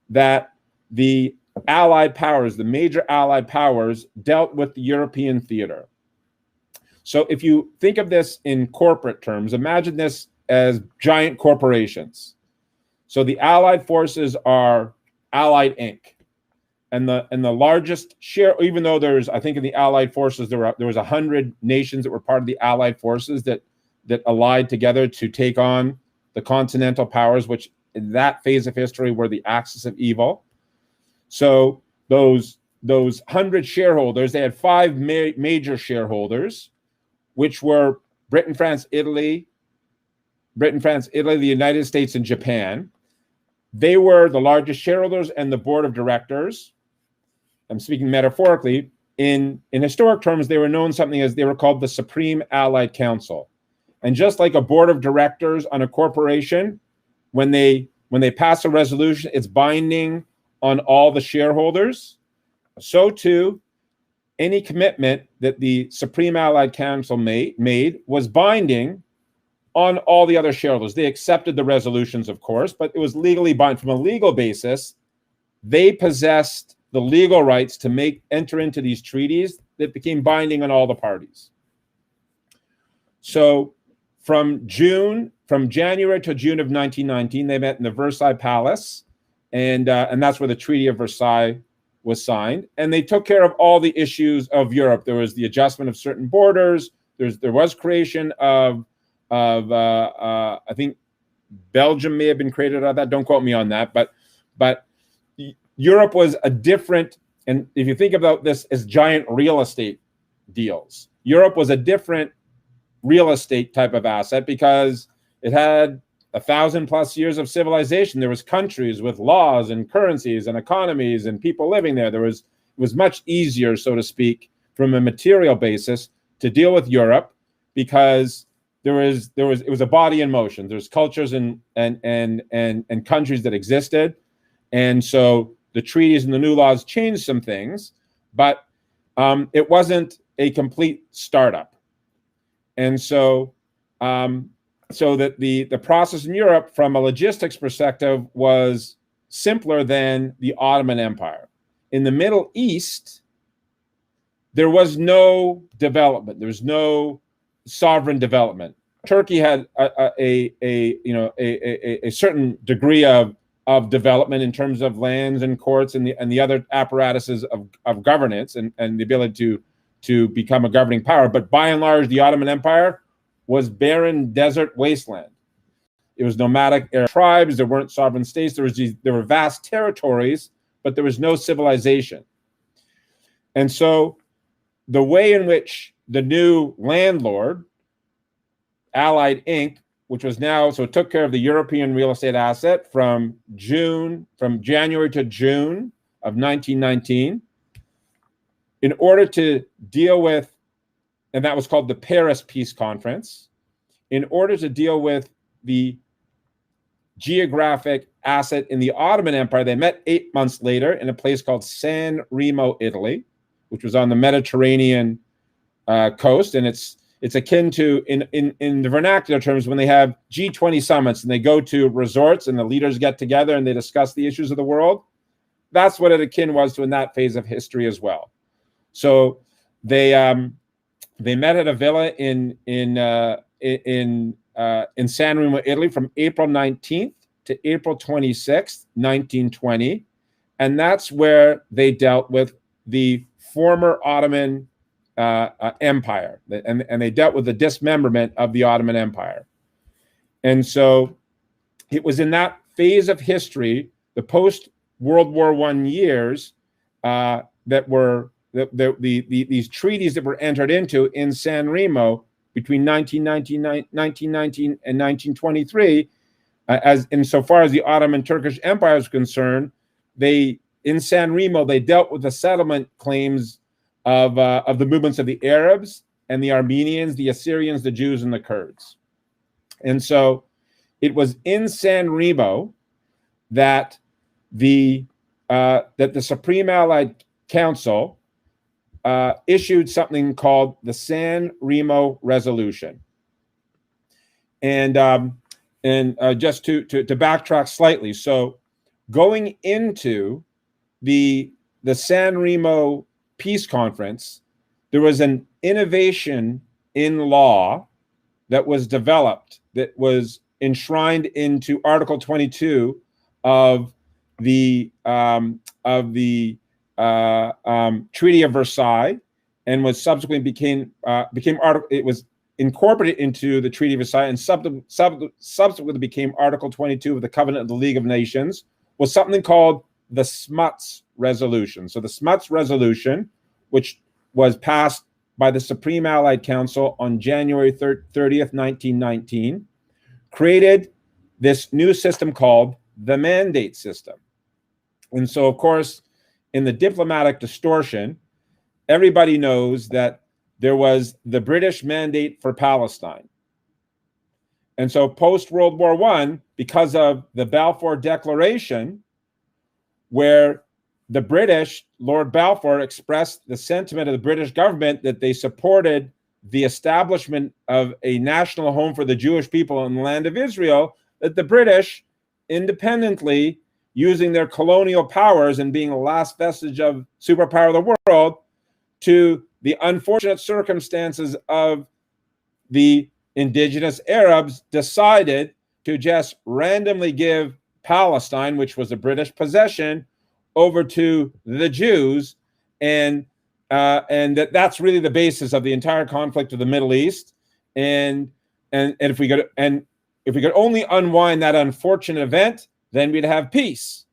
that the Allied powers, the major Allied powers, dealt with the European theater. So if you think of this in corporate terms, imagine this as giant corporations. So the Allied forces are Allied Inc. And the largest share, even though there's, I think in the Allied forces, there was 100 nations that were part of the Allied forces that allied together to take on the continental powers, which in that phase of history were the axis of evil. So those 100 shareholders, they had five major shareholders, which were Britain, France, Italy, the United States, and Japan. They were the largest shareholders, and the board of directors, I'm speaking metaphorically, in historic terms, they were known something as, they were called the Supreme Allied Council. And just like a board of directors on a corporation, when they pass a resolution, it's binding on all the shareholders. So too, any commitment that the Supreme Allied Council made was binding on all the other shareholders. They accepted the resolutions, of course, but it was legally binding. From a legal basis, they possessed the legal rights to enter into these treaties that became binding on all the parties. So from January to June of 1919, they met in the Versailles Palace, and that's where the Treaty of Versailles was signed, and they took care of all the issues of Europe. There was the adjustment of certain borders. There was creation of I think Belgium may have been created out of that. Don't quote me on that, but Europe was a different. And if you think about this as giant real estate deals, Europe was a different real estate type of asset because it had 1,000+ years of civilization. There was countries with laws and currencies and economies and people living there. It was much easier, so to speak, from a material basis to deal with Europe because it was a body in motion. There's cultures and countries that existed, and so the treaties and the new laws changed some things, but it wasn't a complete startup. And so that the process in Europe from a logistics perspective was simpler than the Ottoman Empire. In the Middle East, there was no development. There was no sovereign development. Turkey had a certain degree of development in terms of lands and courts and the other apparatuses of governance and the ability to become a governing power. But by and large, the Ottoman Empire was barren desert wasteland. It was nomadic Arab tribes. There weren't sovereign states. There were vast territories, but there was no civilization. And so the way in which the new landlord, Allied Inc., which was now, so it took care of the European real estate asset from January to June of 1919, in order to deal with, and that was called the Paris Peace Conference, in order to deal with the geographic asset in the Ottoman Empire. They met 8 months later in a place called San Remo, Italy, which was on the Mediterranean coast, and it's akin to, in the vernacular terms, when they have G20 summits and they go to resorts and the leaders get together and they discuss the issues of the world. That's what it akin was to in that phase of history as well. So they met at a villa in San Remo, Italy, from April 19th to April 26th, 1920, and that's where they dealt with the former Ottoman empire, and they dealt with the dismemberment of the Ottoman Empire. And so it was in that phase of history, the post-World War I years, that were these treaties that were entered into in San Remo between 1919 and 1923, as insofar as the Ottoman Turkish Empire is concerned, in San Remo they dealt with the settlement claims of the movements of the Arabs and the Armenians, the Assyrians, the Jews, and the Kurds. And so it was in San Remo that the Supreme Allied Council issued something called the San Remo Resolution. And just to backtrack slightly, so going into the San Remo Peace Conference, there was an innovation in law that was developed that was enshrined into Article 22 of the Treaty of Versailles, and was subsequently it was incorporated into the Treaty of Versailles, and subsequently became Article 22 of the Covenant of the League of Nations, was something called the Smuts Resolution. So the Smuts Resolution, which was passed by the Supreme Allied Council on January 30th, 1919, created this new system called the mandate system. And so, of course, in the diplomatic distortion, everybody knows that there was the British mandate for Palestine. And so post-World War I, because of the Balfour Declaration, where the British, Lord Balfour, expressed the sentiment of the British government that they supported the establishment of a national home for the Jewish people in the land of Israel, that the British, independently, using their colonial powers and being the last vestige of superpower of the world, to the unfortunate circumstances of the indigenous Arabs, decided to just randomly give Palestine, which was a British possession, over to the Jews, and that's really the basis of the entire conflict of the Middle East. And if we could only unwind that unfortunate event, then we'd have peace.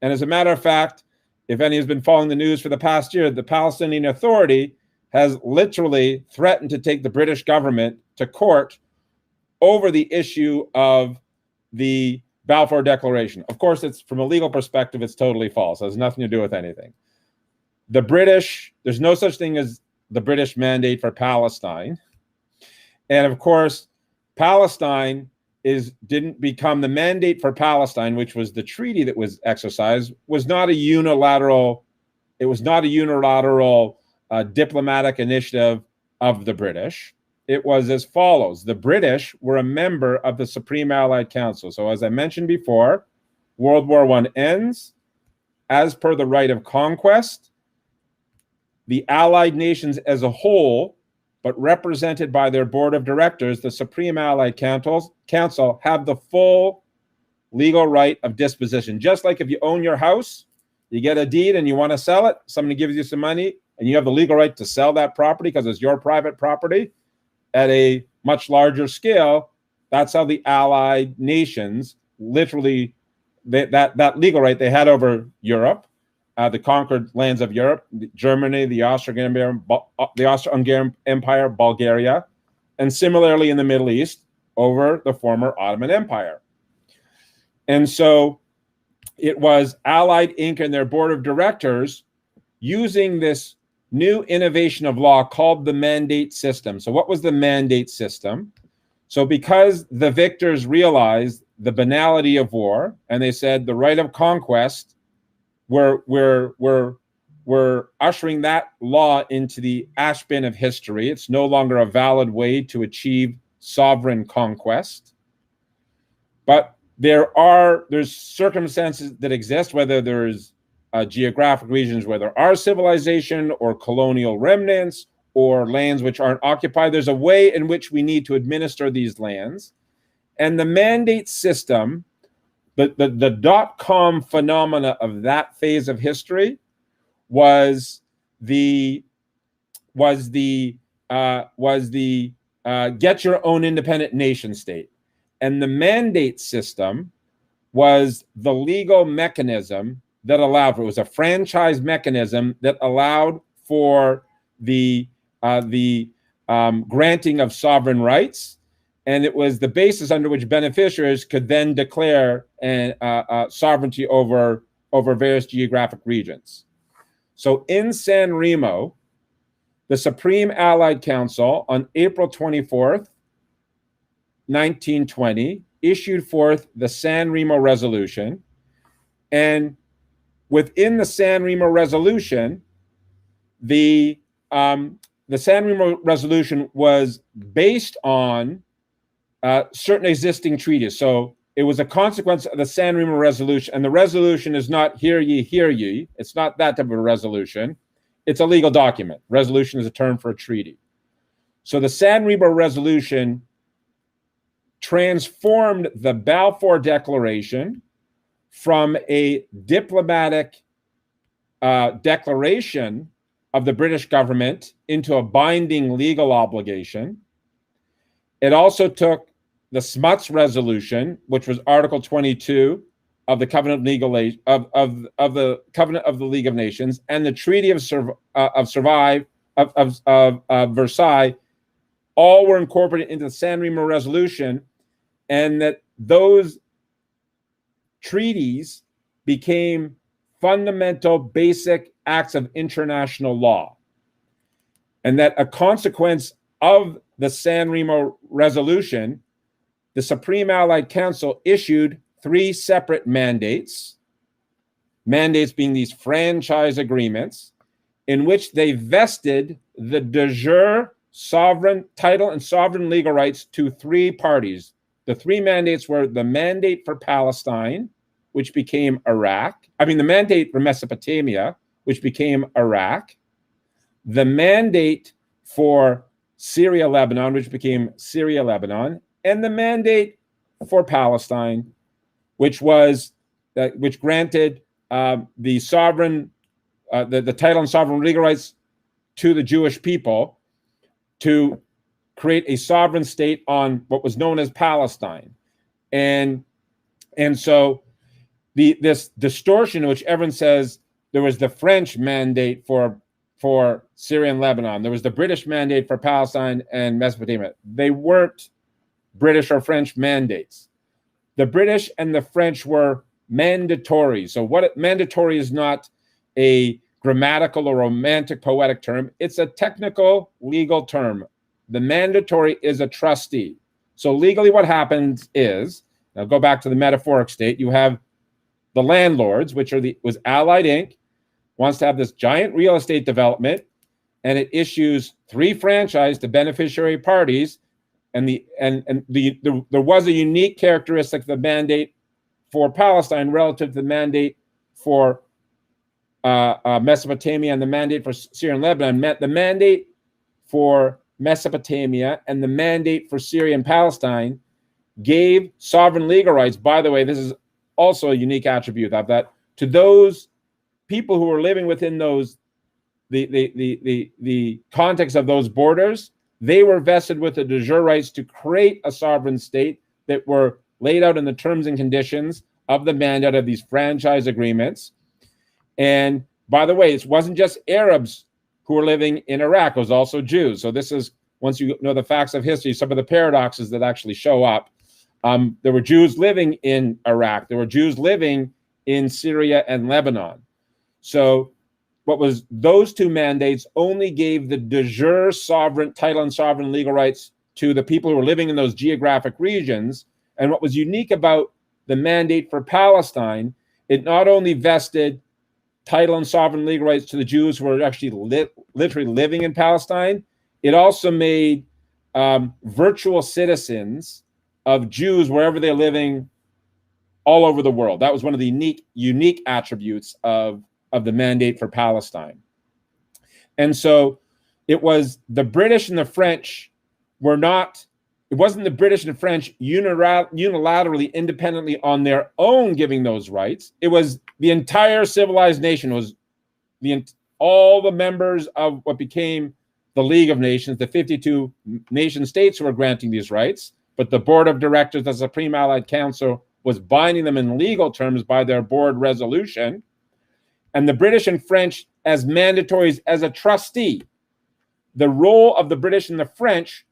And as a matter of fact, if any has been following the news for the past year, the Palestinian Authority has literally threatened to take the British government to court over the issue of the Balfour Declaration. Of course, it's from a legal perspective, it's totally false. It has nothing to do with anything. The British, there's no such thing as the British mandate for Palestine. And of course, Palestine didn't become the mandate for Palestine, which was the treaty that was exercised, was not a unilateral diplomatic initiative of the British. It was as follows. The British were a member of the Supreme Allied Council. So as I mentioned before, World War I ends. As per the right of conquest, the Allied nations as a whole, but represented by their board of directors, the Supreme Allied Council, have the full legal right of disposition. Just like if you own your house, you get a deed and you want to sell it, somebody gives you some money, and you have the legal right to sell that property because it's your private property at a much larger scale. That's how the Allied nations literally, that legal right they had over Europe, the conquered lands of Europe, Germany, the Austro-Hungarian Empire, Bulgaria, and similarly in the Middle East over the former Ottoman Empire. And so it was Allied Inc. and their board of directors using this new innovation of law called the mandate system. So what was the mandate system? So because the victors realized the banality of war, and they said the right of conquest, we're ushering that law into the ash bin of history. It's no longer a valid way to achieve sovereign conquest. But there's circumstances that exist, whether there's geographic regions where there are civilization or colonial remnants or lands which aren't occupied. There's a way in which we need to administer these lands. And the mandate system, the dot-com phenomena of that phase of history was the get your own independent nation state. And the mandate system was the legal mechanism that allowed, it was a franchise mechanism that allowed for the granting of sovereign rights, and it was the basis under which beneficiaries could then declare sovereignty over various geographic regions. So in San Remo, the Supreme Allied Council on April 24th, 1920, issued forth the San Remo Resolution, and within the San Remo Resolution, the San Remo Resolution was based on certain existing treaties. So it was a consequence of the San Remo Resolution, and the resolution is not hear ye. It's not that type of a resolution. It's a legal document. Resolution is a term for a treaty. So the San Remo Resolution transformed the Balfour Declaration from a diplomatic declaration of the British government into a binding legal obligation. It also took the Smuts Resolution, which was Article 22 of the Covenant of the Covenant of the League of Nations, and the Treaty of Versailles, all were incorporated into the San Remo Resolution, and that those treaties became fundamental, basic acts of international law. And that a consequence of the San Remo Resolution, the Supreme Allied Council issued 3 separate mandates being these franchise agreements, in which they vested the de jure sovereign title and sovereign legal rights to 3 parties. The 3 mandates were the mandate for Palestine, which became Iraq. The mandate for Mesopotamia, which became Iraq. The mandate for Syria, Lebanon, which became Syria, Lebanon. And the mandate for Palestine, which granted the sovereign, the title and sovereign legal rights to the Jewish people to create a sovereign state on what was known as Palestine. And so this distortion in which everyone says there was the French mandate for Syria and Lebanon, there was the British mandate for Palestine and Mesopotamia. They weren't British or French mandates. The British and the French were mandatory. So mandatory is not a grammatical or romantic poetic term. It's a technical legal term. The mandatory is a trustee. So legally what happens is, now go back to the metaphoric state, you have the landlords, which was Allied Inc., wants to have this giant real estate development, and it issues 3 franchise to beneficiary parties, and there was a unique characteristic of the mandate for Palestine relative to the mandate for Mesopotamia and the mandate for Syria and Lebanon. The mandate for Mesopotamia and the mandate for Syria and Palestine gave sovereign legal rights. By the way, this is also a unique attribute of that, to those people who were living within those the context of those borders. They were vested with the de jure rights to create a sovereign state that were laid out in the terms and conditions of the mandate of these franchise agreements. And by the way, it wasn't just Arabs who were living in Iraq, it was also Jews. So this is, once you know the facts of history, some of the paradoxes that actually show up. There were Jews living in Iraq. There were Jews living in Syria and Lebanon. So what was those 2 mandates only gave the de jure sovereign title and sovereign legal rights to the people who were living in those geographic regions. And what was unique about the mandate for Palestine, it not only vested title and sovereign legal rights to the Jews who were actually literally living in Palestine, it also made virtual citizens of Jews wherever they're living all over the world. That was one of the unique attributes of the mandate for Palestine. And so it was the British and the French were not, it wasn't the British and the French unilaterally, independently on their own giving those rights. It was the entire civilized nation, was all the members of what became the League of Nations, the 52 nation states who were granting these rights, but the board of directors, the Supreme Allied Council, was binding them in legal terms by their board resolution. And the British and French as mandatories as a trustee. The role of the British and the French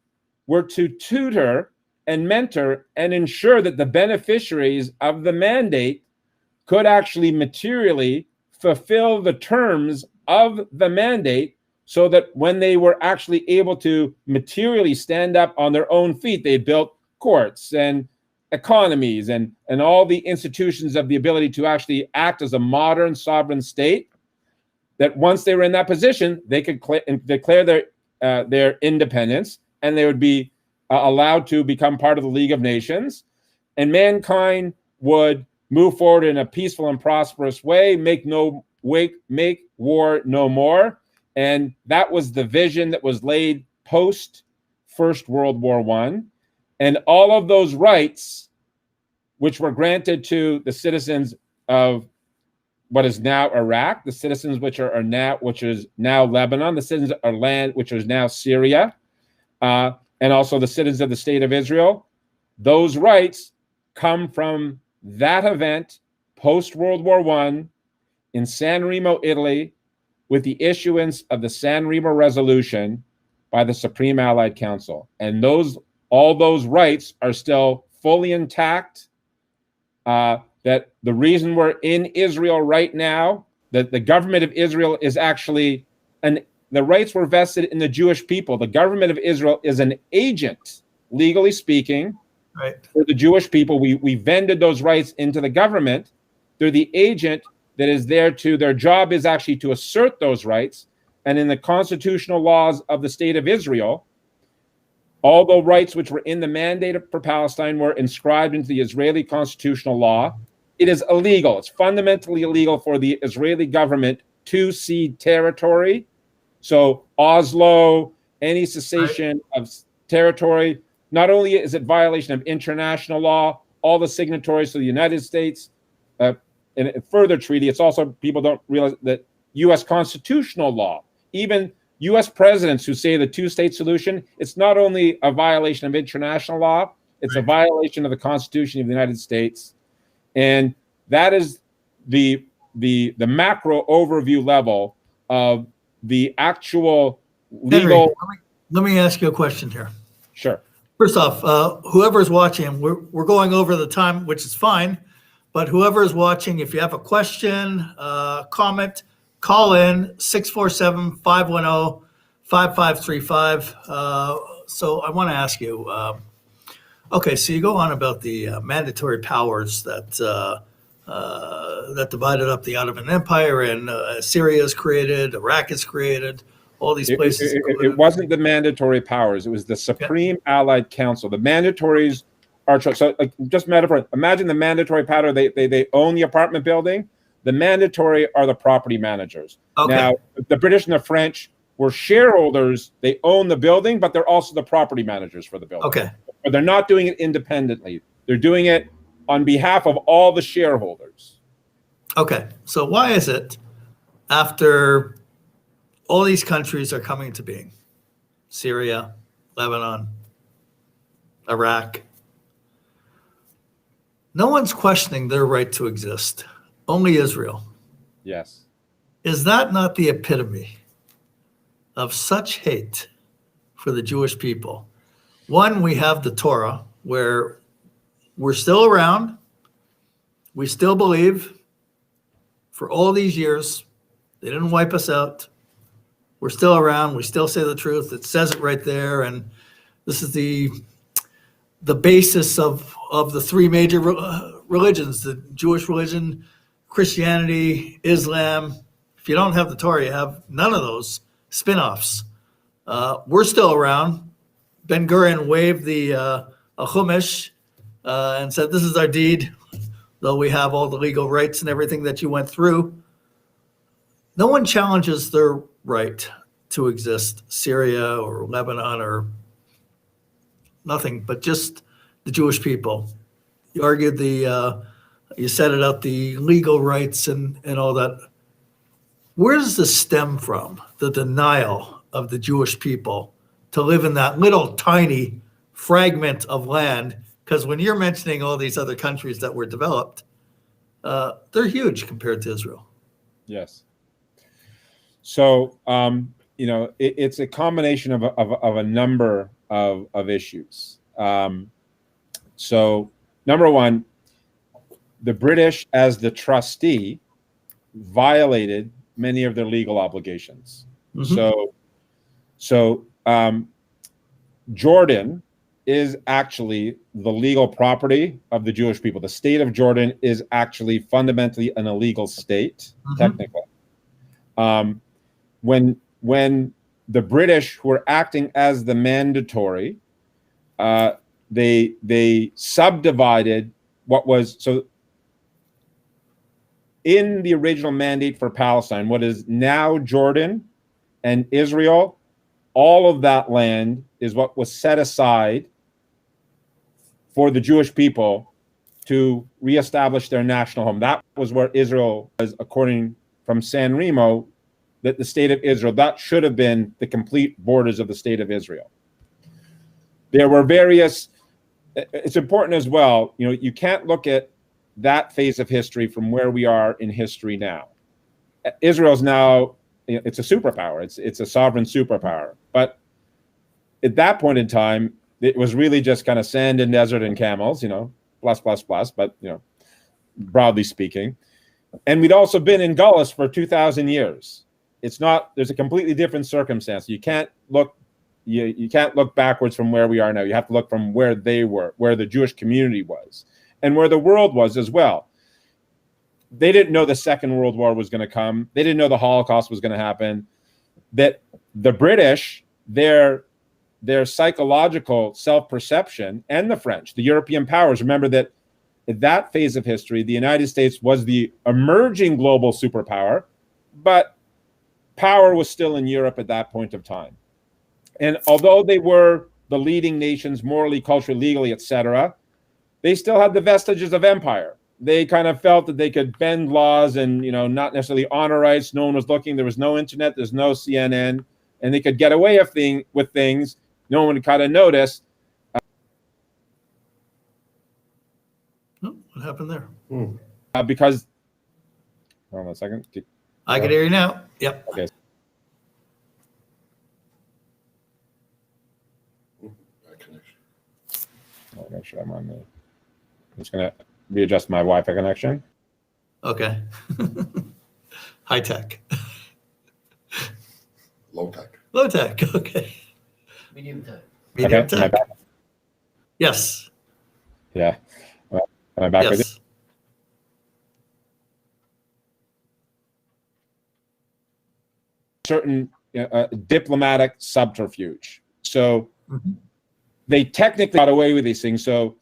were to tutor and mentor and ensure that the beneficiaries of the mandate could actually materially fulfill the terms of the mandate, so that when they were actually able to materially stand up on their own feet, they built courts and economies and all the institutions of the ability to actually act as a modern sovereign state, that once they were in that position, they could declare their independence, and they would be allowed to become part of the League of Nations, and mankind would move forward in a peaceful and prosperous way, make war no more. And that was the vision that was laid post First World War I. And all of those rights, which were granted to the citizens of what is now Iraq, the citizens which is now Lebanon, the citizens of land which is now Syria, and also the citizens of the state of Israel, those rights come from that event post World War I in San Remo, Italy, with the issuance of the San Remo Resolution by the Supreme Allied Council. And all those rights are still fully intact. That the reason we're in Israel right now, that the government of Israel is actually, and the rights were vested in the Jewish people. The government of Israel is an agent, legally speaking, right, for the Jewish people. We vended those rights into the government. They're the agent that is there to, their job is actually to assert those rights. And in the constitutional laws of the state of Israel, all the rights which were in the mandate for Palestine were inscribed into the Israeli constitutional law. It is illegal. It's fundamentally illegal for the Israeli government to cede territory. So Oslo, any cessation of territory, not only is it violation of international law, all the signatories to the United States in a further treaty, it's also, people don't realize that U.S. constitutional law, even U.S. presidents who say the two-state solution, it's not only a violation of international law, it's a violation of the Constitution of the United States. And that is the macro overview level of the actual legal. Henry, let me ask you a question here. Sure. First off, whoever's watching, we're going over the time, which is fine. But whoever is watching, if you have a question, comment, call in 647-510-5535. So I want to ask you, okay, so you go on about the mandatory powers that that divided up the Ottoman Empire, and Syria is created, Iraq is created, all these places. It wasn't the mandatory powers. It was the Supreme Allied Council. The mandatories are, so like, just metaphor, imagine the mandatory power, they own the apartment building. The mandatory are the property managers. Okay. Now, the British and the French were shareholders. They own the building, but they're also the property managers for the building. Okay. But they're not doing it independently. They're doing it on behalf of all the shareholders. Okay. So why is it, after all these countries are coming to being, Syria, Lebanon, Iraq, no one's questioning their right to exist, only Israel? Yes. Is that not the epitome of such hate for the Jewish people? One, we have the Torah, where we're still around. We still believe for all these years, they didn't wipe us out. We're still around. We still say the truth. It says it right there. And this is the basis of the three major religions, the Jewish religion, Christianity, Islam. If you don't have the Torah, you have none of those spin-offs. We're still around. Ben Gurion waved the Chumash and said, this is our deed, though we have all the legal rights and everything that you went through. No one challenges their right to exist, Syria or Lebanon or nothing, but just the Jewish people. You argued you set it out, the legal rights and all that. Where does this stem from, the denial of the Jewish people to live in that little tiny fragment of land? Because when you're mentioning all these other countries that were developed, they're huge compared to Israel. Yes. So, it's a combination of a number of issues. So, number one, the British, as the trustee, violated many of their legal obligations. Mm-hmm. So Jordan is actually the legal property of the Jewish people. The state of Jordan is actually fundamentally an illegal state, mm-hmm. technically. When the British were acting as the mandatory, they subdivided what was, so in the original mandate for Palestine, what is now Jordan and Israel, all of that land is what was set aside for the Jewish people to reestablish their national home. That was where Israel was, according from San Remo, that the state of Israel, that should have been the complete borders of the state of Israel. There were various, it's important as well, you can't look at that phase of history from where we are in history now. Israel's now, it's a superpower. It's a sovereign superpower. But at that point in time, it was really just kind of sand and desert and camels, plus, but, broadly speaking. And we'd also been in Gullus for 2,000 years. It's not, there's a completely different circumstance. You can't look backwards from where we are now. You have to look from where they were, where the Jewish community was, and where the world was as well. They didn't know the Second World War was going to come. They didn't know the Holocaust was going to happen. That the British, their psychological self-perception, and the French, the European powers, remember that at that phase of history, the United States was the emerging global superpower, but power was still in Europe at that point of time. And although they were the leading nations morally, culturally, legally, etc., they still had the vestiges of empire. they kind of felt that they could bend laws and, not necessarily honor rights. No one was looking. There was no internet. There's no CNN, and they could get away with things. No one kind of noticed. Oh, what happened there? Because, hold on a second. I can hear you now. Yep. Okay. I'll make sure I'm on the. I'm just gonna readjust my Wi-Fi connection. Okay. High tech. Low tech. Low tech. Okay. Medium tech. Medium Okay, am I tech. back? Yes. Yeah. Am I back with you? Yes. Certain diplomatic subterfuge. So they technically got away with these things. So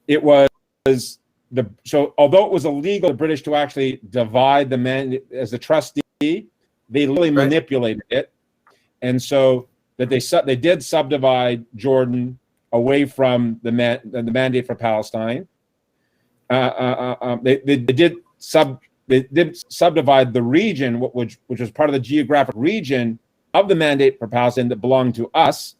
it was although it was illegal for the British to actually divide the man as a trustee, they literally manipulated it, and so that they did subdivide Jordan away from the mandate for Palestine. They did subdivide the region, which was part of the geographic region of the mandate for Palestine that belonged to us,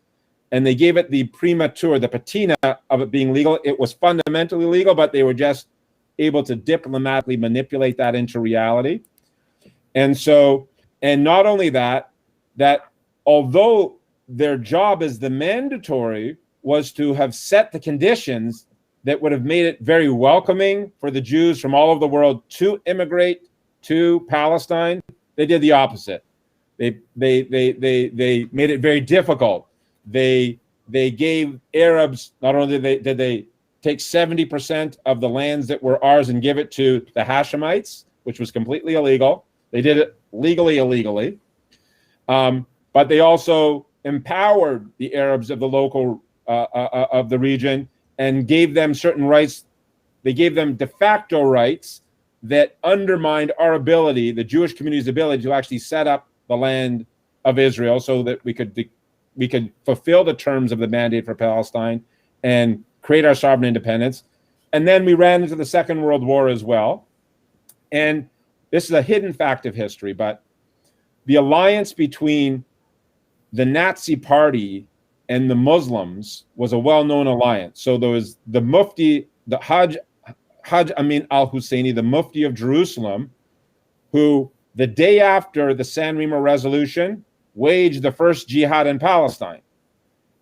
and they gave it the primatur, the patina of it being legal. It was fundamentally legal, but they were just able to diplomatically manipulate that into reality. And so, and not only that although their job as the mandatory was to have set the conditions that would have made it very welcoming for the Jews from all over the world to immigrate to Palestine, they did the opposite. They made it very difficult. They gave Arabs, not only did they take 70% of the lands that were ours and give it to the Hashemites, which was completely illegal. They did it legally, illegally. But they also empowered the Arabs of the local of the region and gave them certain rights. They gave them de facto rights that undermined our ability, the Jewish community's ability, to actually set up the land of Israel so that we could fulfill the terms of the mandate for Palestine and create our sovereign independence. And then we ran into the Second World War as well. And this is a hidden fact of history, but the alliance between the Nazi Party and the Muslims was a well-known alliance. So there was the Mufti, the Hajj Amin al-Husseini, the Mufti of Jerusalem, who the day after the San Remo Resolution waged the first jihad in Palestine.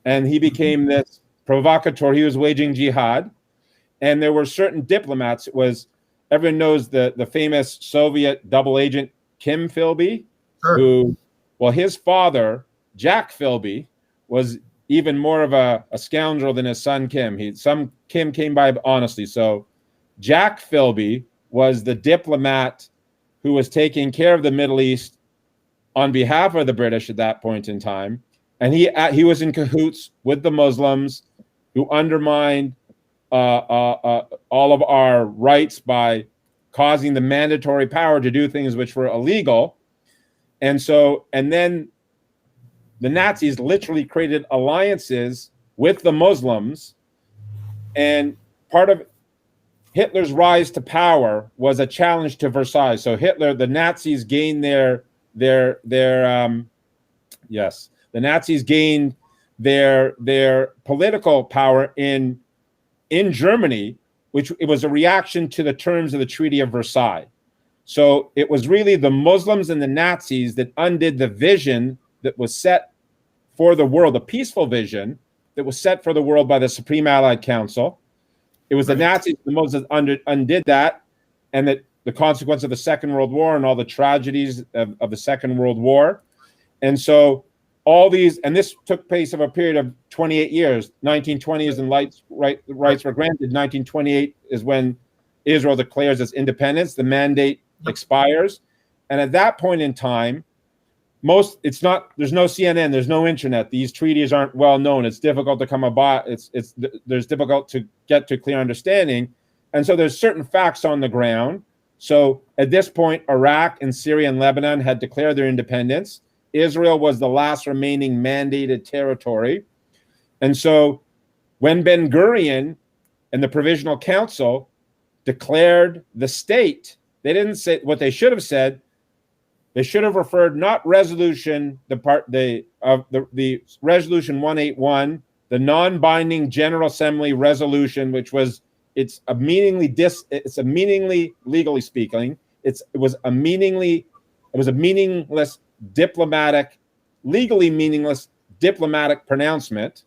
And he became this provocateur. He was waging jihad. And there were certain diplomats. Everyone knows the famous Soviet double agent Kim Philby, who, his father, Jack Philby, was even more of a scoundrel than his son Kim. Kim came by honestly. So Jack Philby was the diplomat who was taking care of the Middle East on behalf of the British at that point in time. And he was in cahoots with the Muslims who undermined all of our rights by causing the mandatory power to do things which were illegal. And then the Nazis literally created alliances with the Muslims, and part of Hitler's rise to power was a challenge to Versailles. So the Nazis gained their political power in Germany, which it was a reaction to the terms of the Treaty of Versailles. So it was really the Muslims and the Nazis that undid the vision that was set for the world, a peaceful vision that was set for the world by the Supreme Allied Council. It was the Nazis, the Muslims undid that, and that the consequence of the Second World War and all the tragedies of the Second World War. And so all these, and this took place over a period of 28 years. 1920 is when rights were granted. 1928 is when Israel declares its independence. The mandate expires. And at that point in time, there's no CNN, there's no internet. These treaties aren't well known. It's difficult to come about. There's difficult to get to clear understanding. And so there's certain facts on the ground. So at this point, Iraq and Syria and Lebanon had declared their independence. Israel was the last remaining mandated territory. And so when Ben Gurion and the Provisional Council declared the state. They didn't say what they should have said. They should have referred not resolution, the resolution 181, the non-binding General Assembly resolution, which was it's a meaningly legally speaking, it was a meaningless legally meaningless diplomatic pronouncement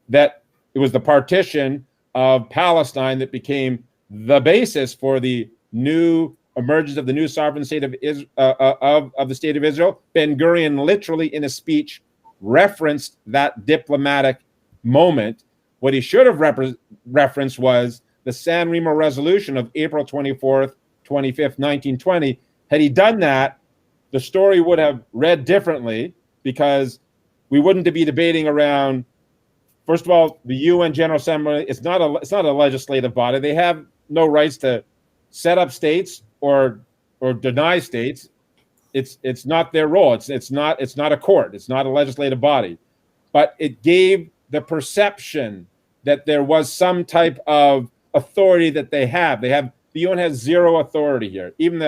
that it was the partition of Palestine that became the basis for the new emergence of the new sovereign state of the state of Israel. Ben-Gurion literally in a speech referenced that diplomatic moment. What he should have referenced was the San Remo resolution of April 24th, 25th, 1920. Had he done that, the story would have read differently, because we wouldn't be debating around, first of all, the UN General Assembly. It's not a legislative body. They have no rights to set up states or deny states. It's not their role. It's not a court. It's not a legislative body. But it gave the perception that there was some type of authority that they have. The UN has zero authority here. Even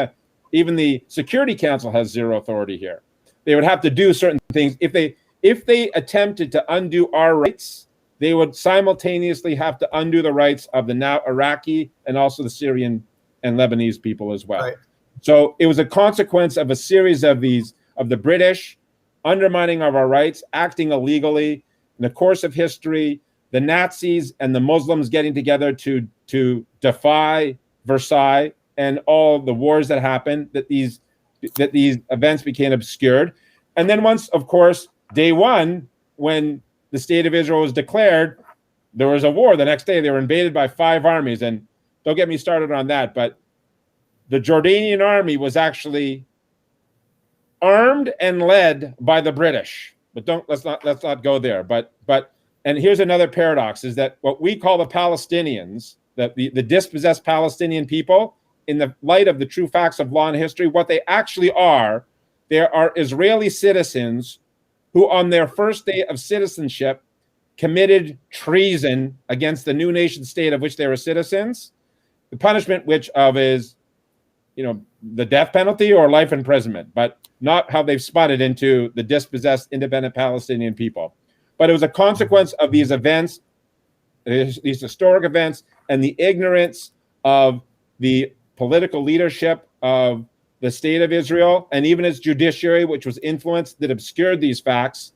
the Security Council has zero authority here. They would have to do certain things. If they attempted to undo our rights, they would simultaneously have to undo the rights of the now Iraqi and also the Syrian and Lebanese people as well. Right. So it was a consequence of a series of the British undermining of our rights, acting illegally. In the course of history, the Nazis and the Muslims getting together to defy Versailles and all the wars that happened, that these events became obscured. And then once, of course, day one, when the state of Israel was declared, there was a war. The next day, they were invaded by 5 armies. And don't get me started on that, but the Jordanian army was actually armed and led by the British. But let's not go there. But and here's another paradox, is that what we call the Palestinians, that the dispossessed Palestinian people, in the light of the true facts of law and history, what they actually are, there are Israeli citizens who on their first day of citizenship committed treason against the new nation state of which they were citizens, the punishment which of is, the death penalty or life imprisonment, but not how they've spun it into the dispossessed independent Palestinian people. But it was a consequence of these events, these historic events, and the ignorance of the political leadership of the state of Israel, and even its judiciary, which was influenced, that obscured these facts.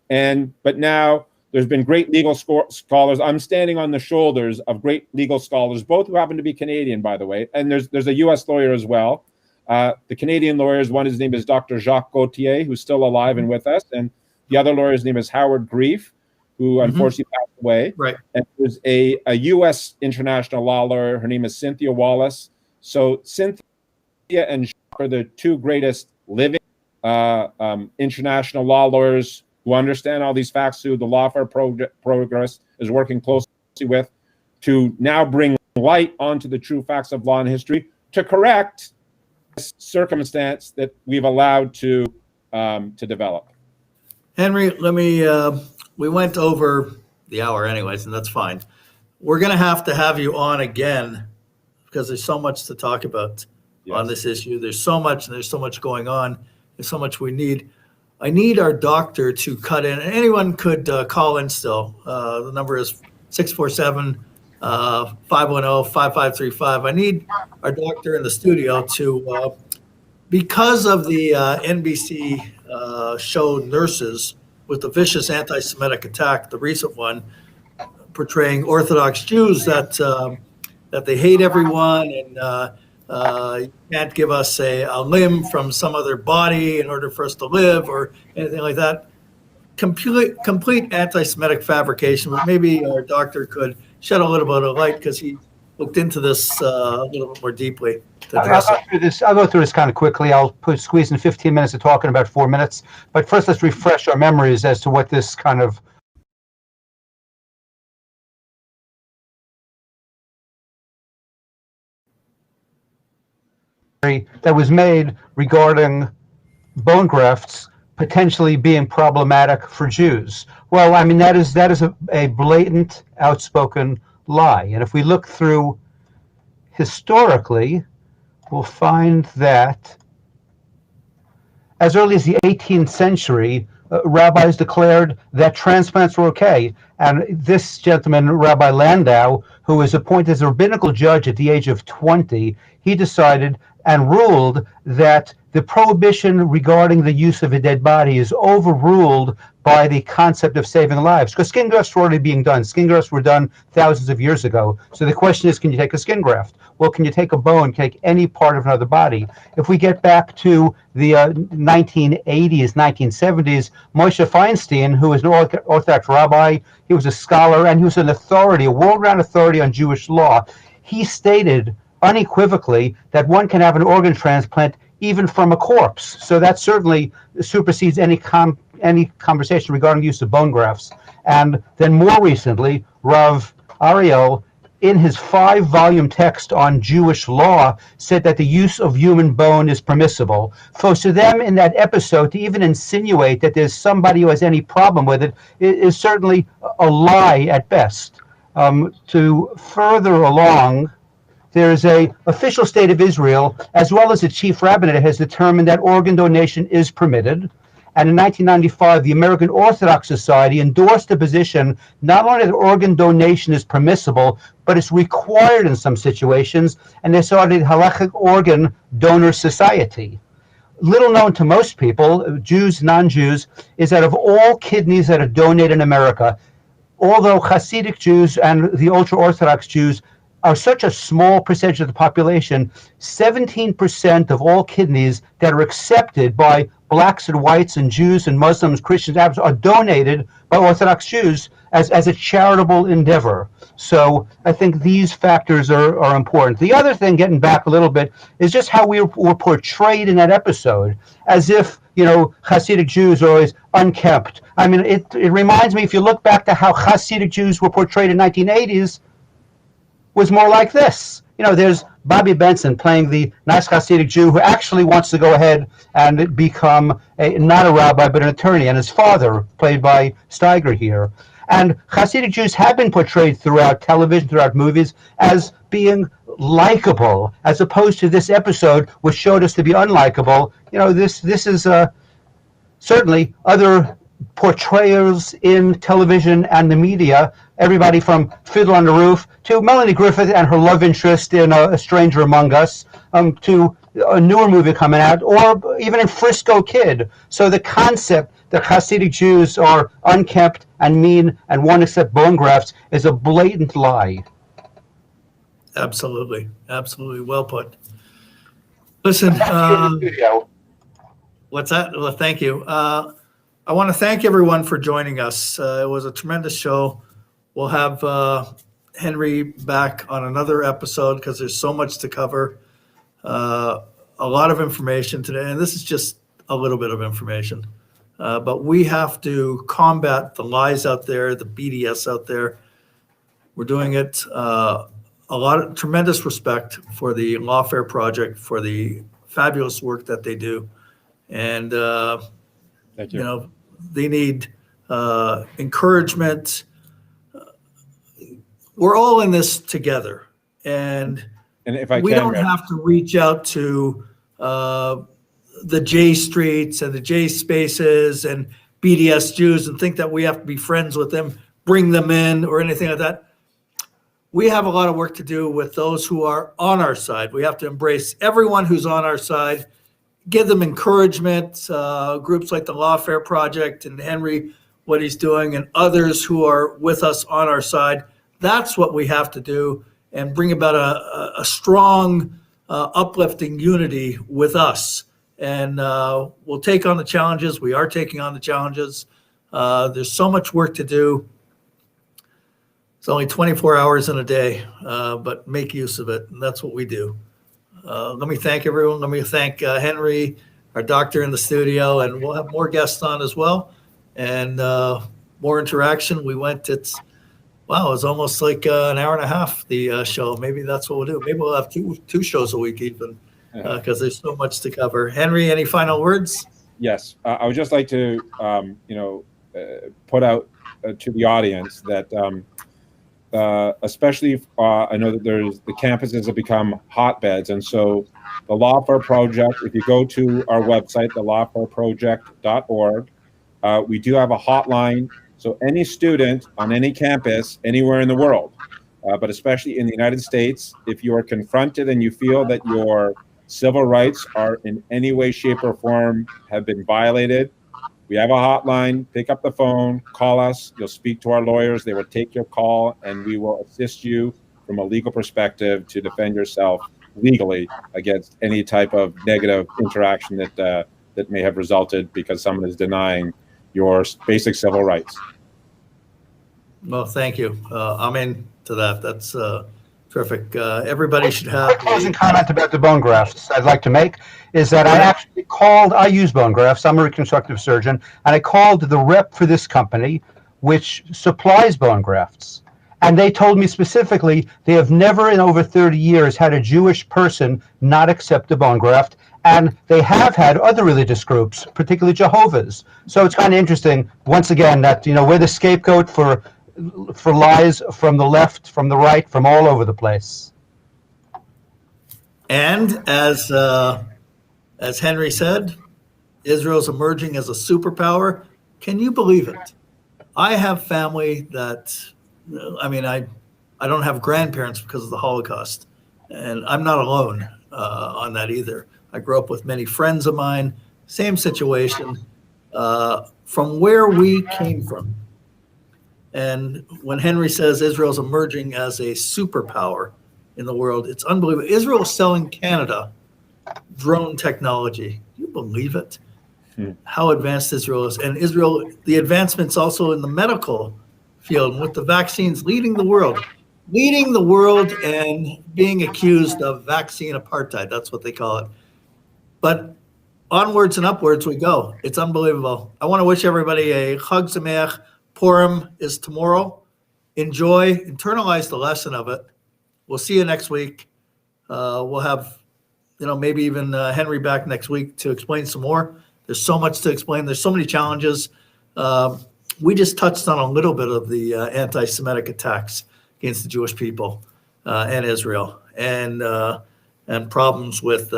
But now there's been great legal scholars. I'm standing on the shoulders of great legal scholars, both who happen to be Canadian, by the way. And there's a U.S. lawyer as well. The Canadian lawyers, his name is Dr. Jacques Gauthier, who's still alive and with us. And the other lawyer's name is Howard Grief, who unfortunately passed away. Right. And there's a U.S. international law lawyer. Her name is Cynthia Wallace. So Cynthia and Jacques are the two greatest living international law lawyers who understand all these facts, who the Lawfare Project is working closely with, to now bring light onto the true facts of law and history to correct this circumstance that we've allowed to develop. Henry, we went over the hour anyways, and that's fine. We're going to have you on again, because there's so much to talk about on this issue. There's so much going on. There's so much we need. I need our doctor to cut in. Anyone could call in still. The number is 647-510-5535. I need our doctor in the studio to, because of the NBC show Nurses, with the vicious anti-Semitic attack, the recent one, portraying Orthodox Jews that they hate everyone, and you can't give us a limb from some other body in order for us to live, or anything like that. Complete anti-Semitic fabrication. But maybe our doctor could shed a little bit of light, because he looked into this a little bit more deeply. I'll go through this kind of quickly. I'll squeeze in 15 minutes of talking, about 4 minutes. But first, let's refresh our memories as to what this kind of that was made regarding bone grafts potentially being problematic for Jews. Well, I mean, that is a blatant, outspoken lie. And if we look through historically, we'll find that as early as the 18th century, rabbis declared that transplants were okay. And this gentleman, Rabbi Landau, who was appointed as a rabbinical judge at the age of 20, he decided and ruled that the prohibition regarding the use of a dead body is overruled by the concept of saving lives, because skin grafts were already being done. Skin grafts were done thousands of years ago. So the question is, can you take a skin graft? Well, can you take a bone, take any part of another body? If we get back to the 1980s, 1970s, Moshe Feinstein, who was an Orthodox rabbi, he was a scholar, and he was an authority, a world-renowned authority on Jewish law. He stated unequivocally that one can have an organ transplant even from a corpse. So that certainly supersedes any conversation regarding the use of bone grafts. And then more recently, Rav Ariel, in his 5-volume text on Jewish law, said that the use of human bone is permissible. So to them in that episode, to even insinuate that there's somebody who has any problem with it is certainly a lie at best. To further along, there's a official state of Israel, as well as a chief rabbinate, has determined that organ donation is permitted. And in 1995, the American Orthodox Society endorsed the position not only that organ donation is permissible, but it's required in some situations, and they started the Halachic Organ Donor Society. Little known to most people, Jews, non-Jews, is that of all kidneys that are donated in America, although Hasidic Jews and the ultra-Orthodox Jews are such a small percentage of the population, 17% of all kidneys that are accepted by blacks and whites and Jews and Muslims, Christians, Arabs are donated by Orthodox Jews as a charitable endeavor. So I think these factors are important. The other thing, getting back a little bit, is just how we were portrayed in that episode, as if, you know, Hasidic Jews are always unkempt. I mean, it reminds me, if you look back to how Hasidic Jews were portrayed in 1980s, was more like this. You know, there's Bobby Benson playing the nice Hasidic Jew who actually wants to go ahead and become not a rabbi but an attorney, and his father, played by Steiger here. And Hasidic Jews have been portrayed throughout television, throughout movies, as being likable, as opposed to this episode, which showed us to be unlikable. You know, this is certainly other portrayals in television and the media, everybody from Fiddler on the Roof to Melanie Griffith and her love interest in A Stranger Among Us, to a newer movie coming out, or even in Frisco Kid. So the concept that Hasidic Jews are unkempt and mean and won't accept bone grafts is a blatant lie. Absolutely. Absolutely. Well put. Listen, what's that? Well, thank you. I want to thank everyone for joining us. It was a tremendous show. We'll have Henry back on another episode because there's so much to cover. A lot of information today, and this is just a little bit of information. But we have to combat the lies out there, the BDS out there. We're doing it. A lot of tremendous respect for the Lawfare Project, for the fabulous work that they do. And Thank you. you know, they need encouragement. We're all in this together, and if I we can, don't have to reach out to the J Streets and the J Spaces and BDS Jews and think that we have to be friends with them, bring them in, or anything like that. We have a lot of work to do with those who are on our side. We have to embrace everyone who's on our side, give them encouragement, groups like the Lawfare Project and Henry, what he's doing, and others who are with us on our side. That's what we have to do, and bring about a strong, uplifting unity with us. And we'll take on the challenges. We are taking on the challenges. There's so much work to do. It's only 24 hours in a day, but make use of it, and that's what we do. Let me thank everyone. Let me thank Henry, our doctor in the studio, and we'll have more guests on as well, and more interaction. We went, it was almost like an hour and a half, the show. Maybe that's what we'll do. Maybe we'll have two shows a week even, because there's so much to cover. Henry, any final words? Yes, I would just like to, put out to the audience that especially I know that the campuses have become hotbeds, and so the Lawfare Project, if you go to our website, thelawfareproject.org, we do have a hotline. So any student on any campus, anywhere in the world, but especially in the United States, if you are confronted and you feel that your civil rights are in any way, shape, or form have been violated, we have a hotline. Pick up the phone, call us. You'll speak to our lawyers. They will take your call, and we will assist you from a legal perspective to defend yourself legally against any type of negative interaction that may have resulted because someone is denying your basic civil rights. Well, thank you. I'm into that. That's terrific. Everybody should have Quick closing comment about the bone grafts I'd like to make is that I use bone grafts. I'm a reconstructive surgeon, and I called the rep for this company, which supplies bone grafts. And they told me specifically they have never in over 30 years had a Jewish person not accept a bone graft. And they have had other religious groups, particularly Jehovah's. So it's kind of interesting, once again, that, we're the scapegoat for lies from the left, from the right, from all over the place. And as Henry said, Israel's emerging as a superpower. Can you believe it? I have family that, I don't have grandparents because of the Holocaust, and I'm not alone on that either. I grew up with many friends of mine, same situation, from where we came from. And when Henry says Israel's emerging as a superpower in the world, it's unbelievable. Israel is selling Canada drone technology. Do you believe it? How advanced Israel is. And Israel, the advancements also in the medical field with the vaccines, leading the world and being accused of vaccine apartheid. That's what they call it. But onwards and upwards we go. It's unbelievable. I want to wish everybody a Chag Sameach. Purim is tomorrow. Enjoy, internalize the lesson of it. We'll see you next week. We'll have, maybe even Henry back next week to explain some more. There's so much to explain. There's so many challenges. We just touched on a little bit of the anti-Semitic attacks against the Jewish people and Israel, and problems with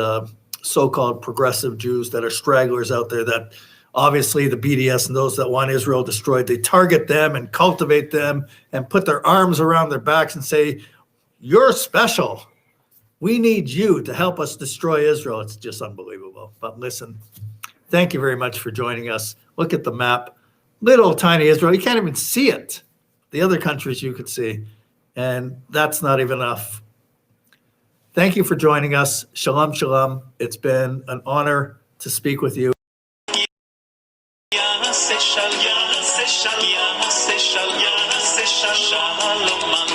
so-called progressive Jews that are stragglers out there that obviously the BDS and those that want Israel destroyed, they target them and cultivate them and put their arms around their backs and say, you're special. We need you to help us destroy Israel. It's just unbelievable. But listen, thank you very much for joining us. Look at the map. Little tiny Israel. You can't even see it. The other countries you could see. And that's not even enough. Thank you for joining us. Shalom, shalom. It's been an honor to speak with you. Shalom.